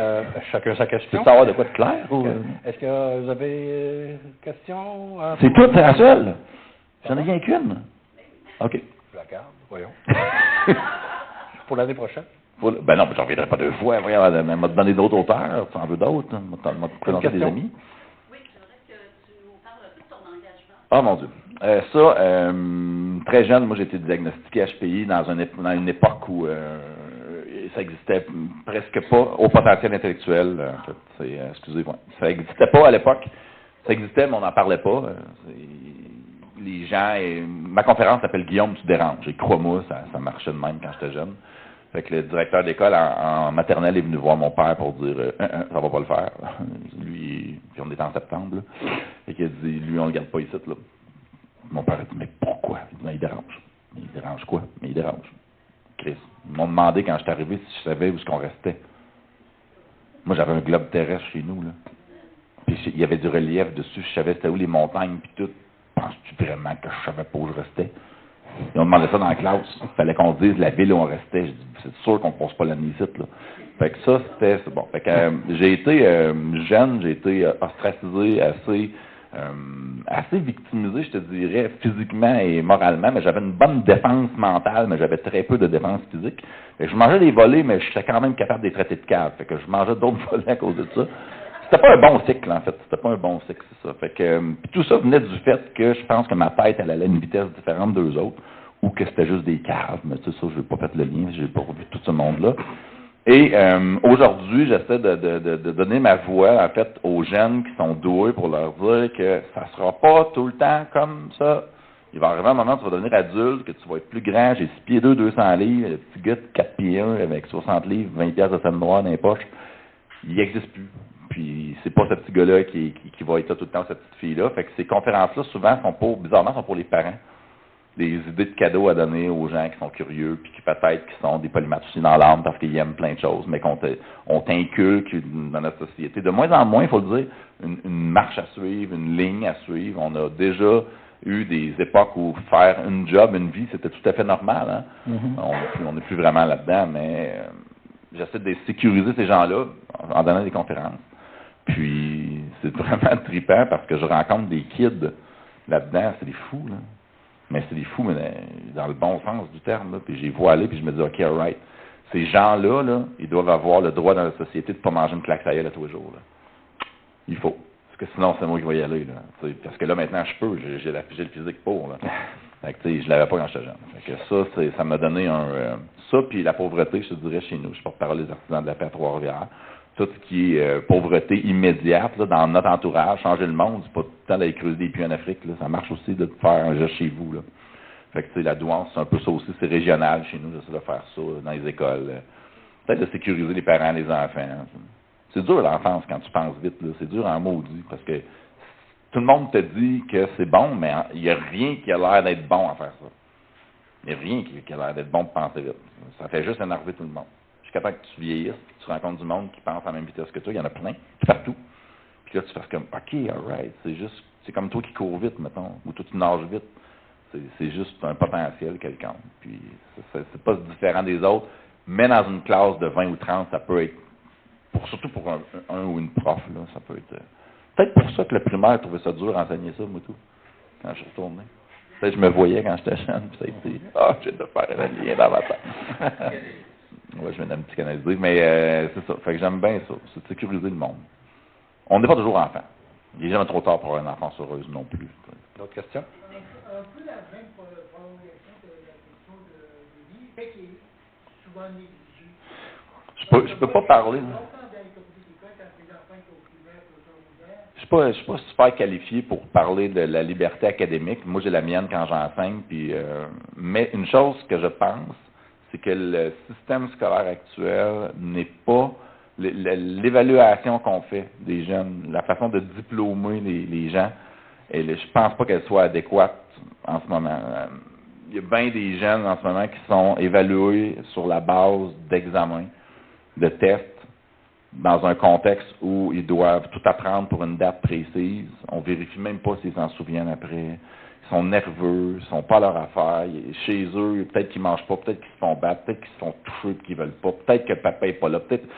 Chacun sa question. Tu veux savoir de quoi de clair? Est-ce que vous avez une question? C'est tout, c'est la seule? J'en ai rien qu'une. OK. Je la garde, voyons. Pour l'année prochaine? Ben non, j'en reviendrai pas 2 fois. Voyons, elle m'a donné d'autres auteurs. Tu en veux d'autres? M'a présenté des amis. Oui, j'aimerais que tu nous parles un peu de ton engagement. Ah, mon Dieu. Très jeune, moi, j'ai été diagnostiqué HPI dans une époque où ça existait presque pas au potentiel intellectuel. En fait, excusez-moi. Ça existait pas à l'époque. Ça existait, mais on n'en parlait pas. Les gens... ma conférence s'appelle « Guillaume, tu déranges ». Et crois-moi, ça marchait de même quand j'étais jeune. Fait que le directeur d'école en maternelle est venu voir mon père pour dire ça va pas le faire. Lui, puis on était en septembre, là. Fait qu'il a dit, lui, on le garde pas ici, là. Mon père a dit, mais pourquoi? Il dit, mais il dérange. Mais il dérange quoi? Mais il dérange. Chris. Ils m'ont demandé quand je suis arrivé si je savais où est-ce qu'on restait. Moi, j'avais un globe terrestre chez nous, là. Puis il y avait du relief dessus, je savais c'était où les montagnes, puis tout. Penses-tu vraiment que je savais pas où je restais? Ils ont demandé ça dans la classe. Il fallait qu'on dise la ville où on restait. Je dis, c'est sûr qu'on ne passe pas la nuit ici, là. Fait que ça, c'est bon. Fait que j'ai été jeune, j'ai été ostracisé, assez victimisé, je te dirais, physiquement et moralement, mais j'avais une bonne défense mentale, mais j'avais très peu de défense physique. Fait que je mangeais des volets, mais j'étais quand même capable de les traiter de cave. Fait que je mangeais d'autres volets à cause de ça. C'était pas un bon cycle, en fait. C'était pas un bon cycle, c'est ça. Fait que puis tout ça venait du fait que je pense que ma tête, elle allait à une vitesse différente d'eux autres, ou que c'était juste des caves. Mais tu sais, ça, je n'ai pas fait le lien, j'ai pas revu tout ce monde-là. Et aujourd'hui, j'essaie de donner ma voix, en fait, aux jeunes qui sont doués pour leur dire que ça sera pas tout le temps comme ça. Il va arriver un moment où tu vas devenir adulte, que tu vas être plus grand, j'ai 6 pieds 2, 200 livres, le petit gars de 4 pieds 1 avec 60 livres, 20 piastres de scène noire dans les poches. Il n'existe plus. Puis c'est pas ce petit gars-là qui va être là tout le temps, cette petite fille-là. Fait que ces conférences-là, souvent, bizarrement, sont pour les parents. Des idées de cadeaux à donner aux gens qui sont curieux, puis qui peut-être qui sont des polymathes aussi dans l'âme parce qu'ils aiment plein de choses, mais on t'inculque dans notre société. De moins en moins, il faut le dire, une marche à suivre, une ligne à suivre. On a déjà eu des époques où faire une job, une vie, c'était tout à fait normal. Hein? On n'est plus vraiment là-dedans, mais j'essaie de sécuriser ces gens-là en donnant des conférences. Puis c'est vraiment trippant parce que je rencontre des kids là-dedans, c'est des fous, là. Mais c'est des fous, mais dans le bon sens du terme, là. Puis j'y vois aller, puis je me dis, OK, all right. Ces gens-là, là, ils doivent avoir le droit dans la société de ne pas manger une claque à gueule à tous les jours, là. Il faut. Parce que sinon, c'est moi qui vais y aller, là. T'sais, parce que là, maintenant, je peux. J'ai le physique pour, là. Fait que, je l'avais pas quand j'étais jeune. Fait que ça m'a donné ça, puis la pauvreté, je te dirais, chez nous. Je porte-parole des artisans de la paix à Trois-Rivières. Tout ce qui est pauvreté immédiate, là, dans notre entourage, changer le monde, c'est pas tout le temps d'aller creuser des puits en Afrique, là. Ça marche aussi de faire un geste chez vous, là. Fait que, la douance, c'est un peu ça aussi, c'est régional chez nous, j'essaie de faire ça dans les écoles. Peut-être de sécuriser les parents, les enfants. C'est dur l'enfance quand tu penses vite, là. C'est dur en maudit, parce que tout le monde te dit que c'est bon, mais il n'y a rien qui a l'air d'être bon à faire ça. Il Il n'y a rien qui a l'air d'être bon pour penser vite. Ça fait juste énerver tout le monde. Jusqu'à temps que tu vieillisses, tu rencontres du monde qui pense à la même vitesse que toi. Il y en a plein, partout. Puis là, tu fais comme, OK, alright, c'est comme toi qui cours vite, mettons, ou toi tu nages vite. C'est juste un potentiel quelqu'un. Puis c'est pas différent des autres, mais dans une classe de 20 ou 30, ça peut être, surtout pour un ou une prof, là, ça peut être... peut-être pour ça que le primaire trouvait ça dur d'enseigner ça, moi, tout, quand je suis retourné. Peut-être que je me voyais quand j'étais jeune, puis ça a été, j'ai de faire un lien dans ma tête. Ouais, je viens d'un petit canalisé, mais c'est ça. Fait que j'aime bien ça, c'est de sécuriser le monde. On n'est pas toujours enfant. Il n'est jamais trop tard pour avoir une enfance heureuse non plus. D'autres questions? Un peu la même prolongation de la question de vie, fait qu'il est souvent négligé. Je peux pas parler. Je suis pas super qualifié pour parler de la liberté académique. Moi, j'ai la mienne quand j'enseigne. Mais une chose que je pense, c'est que le système scolaire actuel n'est pas l'évaluation qu'on fait des jeunes, la façon de diplômer les gens. Et je pense pas qu'elle soit adéquate en ce moment. Il y a bien des jeunes en ce moment qui sont évalués sur la base d'examens, de tests, dans un contexte où ils doivent tout apprendre pour une date précise. On vérifie même pas s'ils s'en souviennent après. Ils sont nerveux, ils sont pas à leur affaire. Chez eux, peut-être qu'ils mangent pas, peut-être qu'ils se font battre, peut-être qu'ils se font toucher et qu'ils veulent pas, peut-être que papa est pas là, peut-être...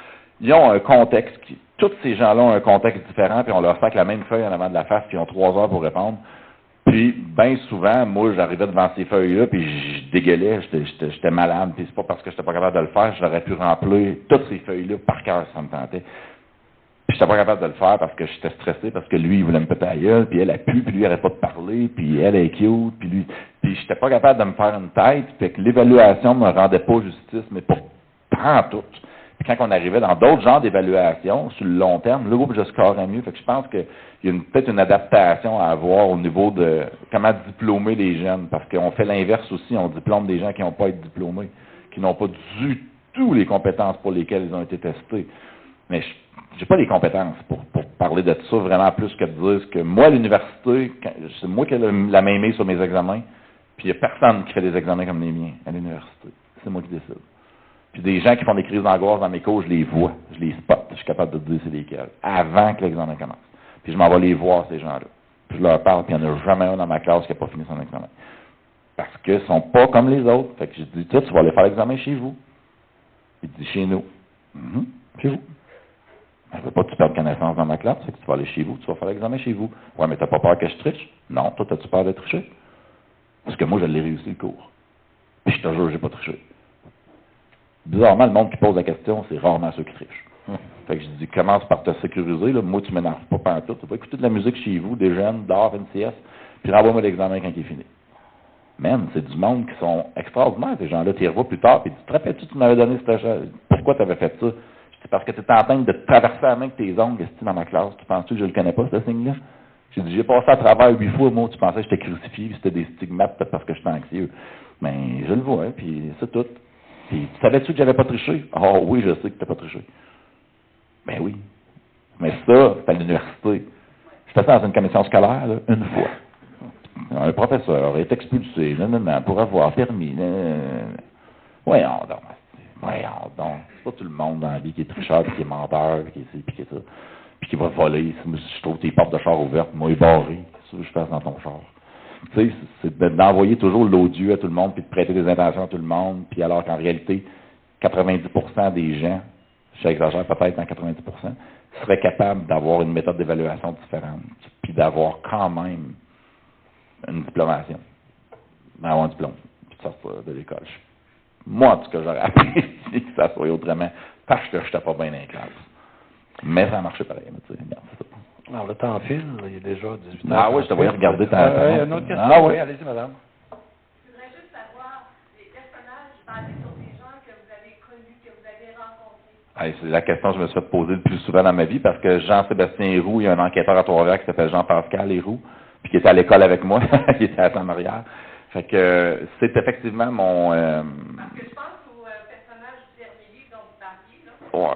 Ils ont un contexte tous ces gens-là ont un contexte différent, puis on leur fait la même feuille en avant de la face, puis ils ont 3 heures pour répondre. Puis, bien souvent, moi, j'arrivais devant ces feuilles-là, puis je dégueulais, j'étais malade, puis c'est pas parce que j'étais pas capable de le faire, j'aurais pu remplir toutes ces feuilles-là par cœur, si ça me tentait. Puis j'étais pas capable de le faire parce que j'étais stressé, parce que lui, il voulait me péter la gueule, puis elle a pu, puis lui, il arrête pas de parler, puis elle est cute, puis lui... Puis j'étais pas capable de me faire une tête, fait que l'évaluation me rendait pas justice, mais pas en tout. Puis quand on arrivait dans d'autres genres d'évaluations, sur le long terme, là, je scorais mieux. Fait que je pense qu'il y a peut-être une adaptation à avoir au niveau de comment diplômer les jeunes. Parce qu'on fait l'inverse aussi, on diplôme des gens qui n'ont pas été diplômés, qui n'ont pas du tout les compétences pour lesquelles ils ont été testés. Mais j'ai pas les compétences pour parler de ça vraiment plus que de dire que moi, à l'université, c'est moi qui ai la main mise sur mes examens, puis il n'y a personne qui fait des examens comme les miens à l'université. C'est moi qui décide. Puis des gens qui font des crises d'angoisse dans mes cours, je les vois, je les spot, je suis capable de te dire c'est lesquels, avant que l'examen commence. Puis je m'en vais les voir, ces gens-là. Puis je leur parle, puis il n'y en a jamais un dans ma classe qui n'a pas fini son examen. Parce qu'ils ne sont pas comme les autres. Fait que je dis, toi, tu vas aller faire l'examen chez vous. Il dit, chez nous. Chez vous. Je ne veux pas que tu perdes connaissance dans ma classe, c'est que tu vas aller chez vous, tu vas faire l'examen chez vous. Ouais, mais tu n'as pas peur que je triche? Non, toi, as-tu peur de tricher? Parce que moi, je l'ai réussi le cours. Puis je te jure, j'ai pas triché. Bizarrement, le monde qui pose la question, c'est rarement ceux qui trichent. Fait que je dis, commence par te sécuriser, là. Moi, tu m'énerves pas pantoute. Tu vas écouter de la musique chez vous, des jeunes, dehors, NCS, puis renvoie-moi l'examen quand il est fini. Man, c'est du monde qui sont extraordinaires, ces gens-là. Tu les revois plus tard, puis tu te rappelles-tu, tu m'avais donné cette chose? Pourquoi tu avais fait ça? Je dis, parce que tu étais en train de te traverser la main avec tes ongles, dans ma classe. Tu penses-tu que je le connais pas, ce signe-là? J'ai dit, j'ai passé à travers 8 fois, moi, tu pensais que j'étais crucifié, puis c'était des stigmates, peut-être parce que j'étais anxieux. Mais je le vois, puis c'est tout. Puis, tu savais-tu que j'avais pas triché? Ah oui, je sais que tu n'as pas triché. Ben oui. Mais ça, c'est à l'université. Je fais ça dans une commission scolaire, là, une fois. Un professeur est expulsé, pour avoir permis. Voyons donc. Voyons donc. C'est pas tout le monde dans la vie qui est tricheur, puis qui est menteur, puis qui est ci, puis qui est ça. Puis qui va voler. Si je trouve tes portes de char ouvertes, moi, barré. Qu'est-ce que je fais dans ton char? Tu sais, c'est d'envoyer toujours l'odieux à tout le monde, puis de prêter des intentions à tout le monde, puis alors qu'en réalité, 90% des gens, j'exagère peut-être dans 90%, seraient capables d'avoir une méthode d'évaluation différente, puis d'avoir quand même une diplomation, d'avoir un diplôme, puis de sortir de l'école. Moi, en tout cas, j'aurais apprécié que ça soit autrement, parce que je n'étais pas bien dans les classes. Mais ça a marché pareil, tu sais, regarde, c'est ça. Alors, le temps file, il est déjà 18h. Ah oui, je te voyais regarder ta... Une autre question? Ah, oui. Oui, allez-y, madame. Je voudrais juste savoir les personnages basés sur des gens que vous avez connus, que vous avez rencontrés. C'est la question que je me suis fait poser le plus souvent dans ma vie, parce que Jean-Sébastien Héroux, il y a un enquêteur à Trois-Rivières qui s'appelle Jean-Pascal Héroux, puis qui était à l'école avec moi, qui était à Saint-Marière. Fait que c'est effectivement mon... Parce que je pense au personnage du dernier livre dont vous parliez, là.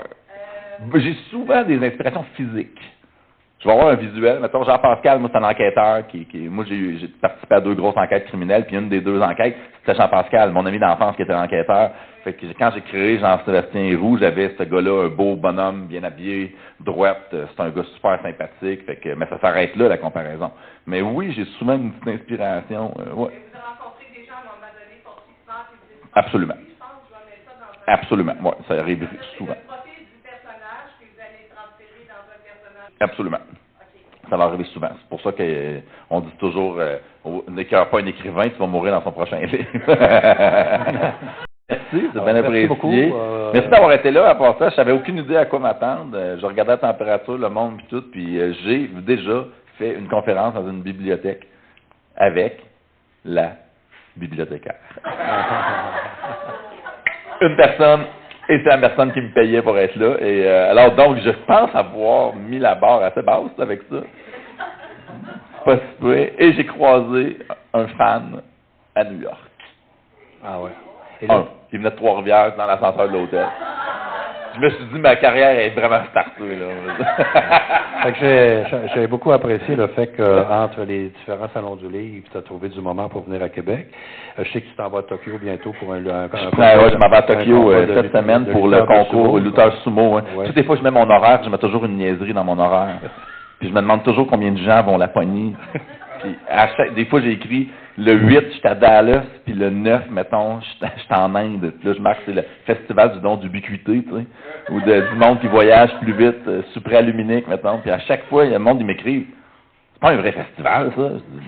Ouais. J'ai souvent des expressions physiques. Je vais avoir un visuel. Mettons, Jean-Pascal, moi, c'est un enquêteur moi, j'ai participé à 2 grosses enquêtes criminelles, puis une des 2 enquêtes, c'était Jean-Pascal, mon ami d'enfance qui était l'enquêteur. Fait que quand j'ai créé Jean-Sébastien Roux, j'avais ce gars-là, un beau bonhomme, bien habillé, droite, c'est un gars super sympathique, fait que, mais ça s'arrête là, la comparaison. Mais oui, j'ai souvent une petite inspiration, ouais. Vous avez rencontré des gens à un moment donné pour qui se passent et vous dites, Absolument. je pense que je vais mettre ça dans un... Absolument, ouais, ça arrive souvent. C'est le profil du personnage que vous allez transférer dans un personnage. Absolument. OK. Ça va arriver souvent. C'est pour ça qu'on dit toujours, n'écœure pas un écrivain, tu vas mourir dans son prochain livre. Merci, c'est bien apprécié. Beaucoup, Merci d'avoir été là. À part ça, je savais aucune idée à quoi m'attendre. Je regardais la température, le monde et tout, puis j'ai déjà fait une conférence dans une bibliothèque avec la bibliothécaire. Une personne, et c'est la personne qui me payait pour être là. Et alors donc, je pense avoir mis la barre assez basse avec ça. Pas si peu. Et j'ai croisé un fan à New York. Ah ouais. Et là, Qui venait de Trois-Rivières dans l'ascenseur de l'hôtel. Je me suis dit, ma carrière est vraiment startée, là. fait que j'ai beaucoup apprécié le fait qu'entre les différents salons du livre, tu as trouvé du moment pour venir à Québec. Je sais que tu t'en vas à Tokyo bientôt pour un je m'en vais à Tokyo cette semaine pour le concours lutteur sumo. Hein. Ouais. Toutes les fois que je mets mon horaire, je mets toujours une niaiserie dans mon horaire. Puis je me demande toujours combien de gens vont la pogner. Puis des fois, j'ai écrit le 8, j'étais à Dallas, puis le 9, mettons, j'étais en Inde. Puis là, je marque, c'est le festival du don d'ubiquité, tu sais, ou du monde qui voyage plus vite, supraluminique, mettons. Puis à chaque fois, il y a le monde qui m'écrit, c'est pas un vrai festival, ça. Je dis,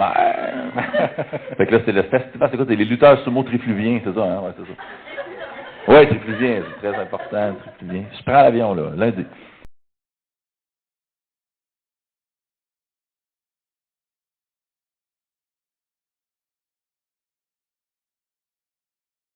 fait que là, c'est le festival, c'est quoi? C'est les lutteurs sumo trifluviens, c'est ça, hein? Ouais, c'est ça. Ouais, trifluvien, c'est très important, trifluvien. Je prends l'avion, là, lundi.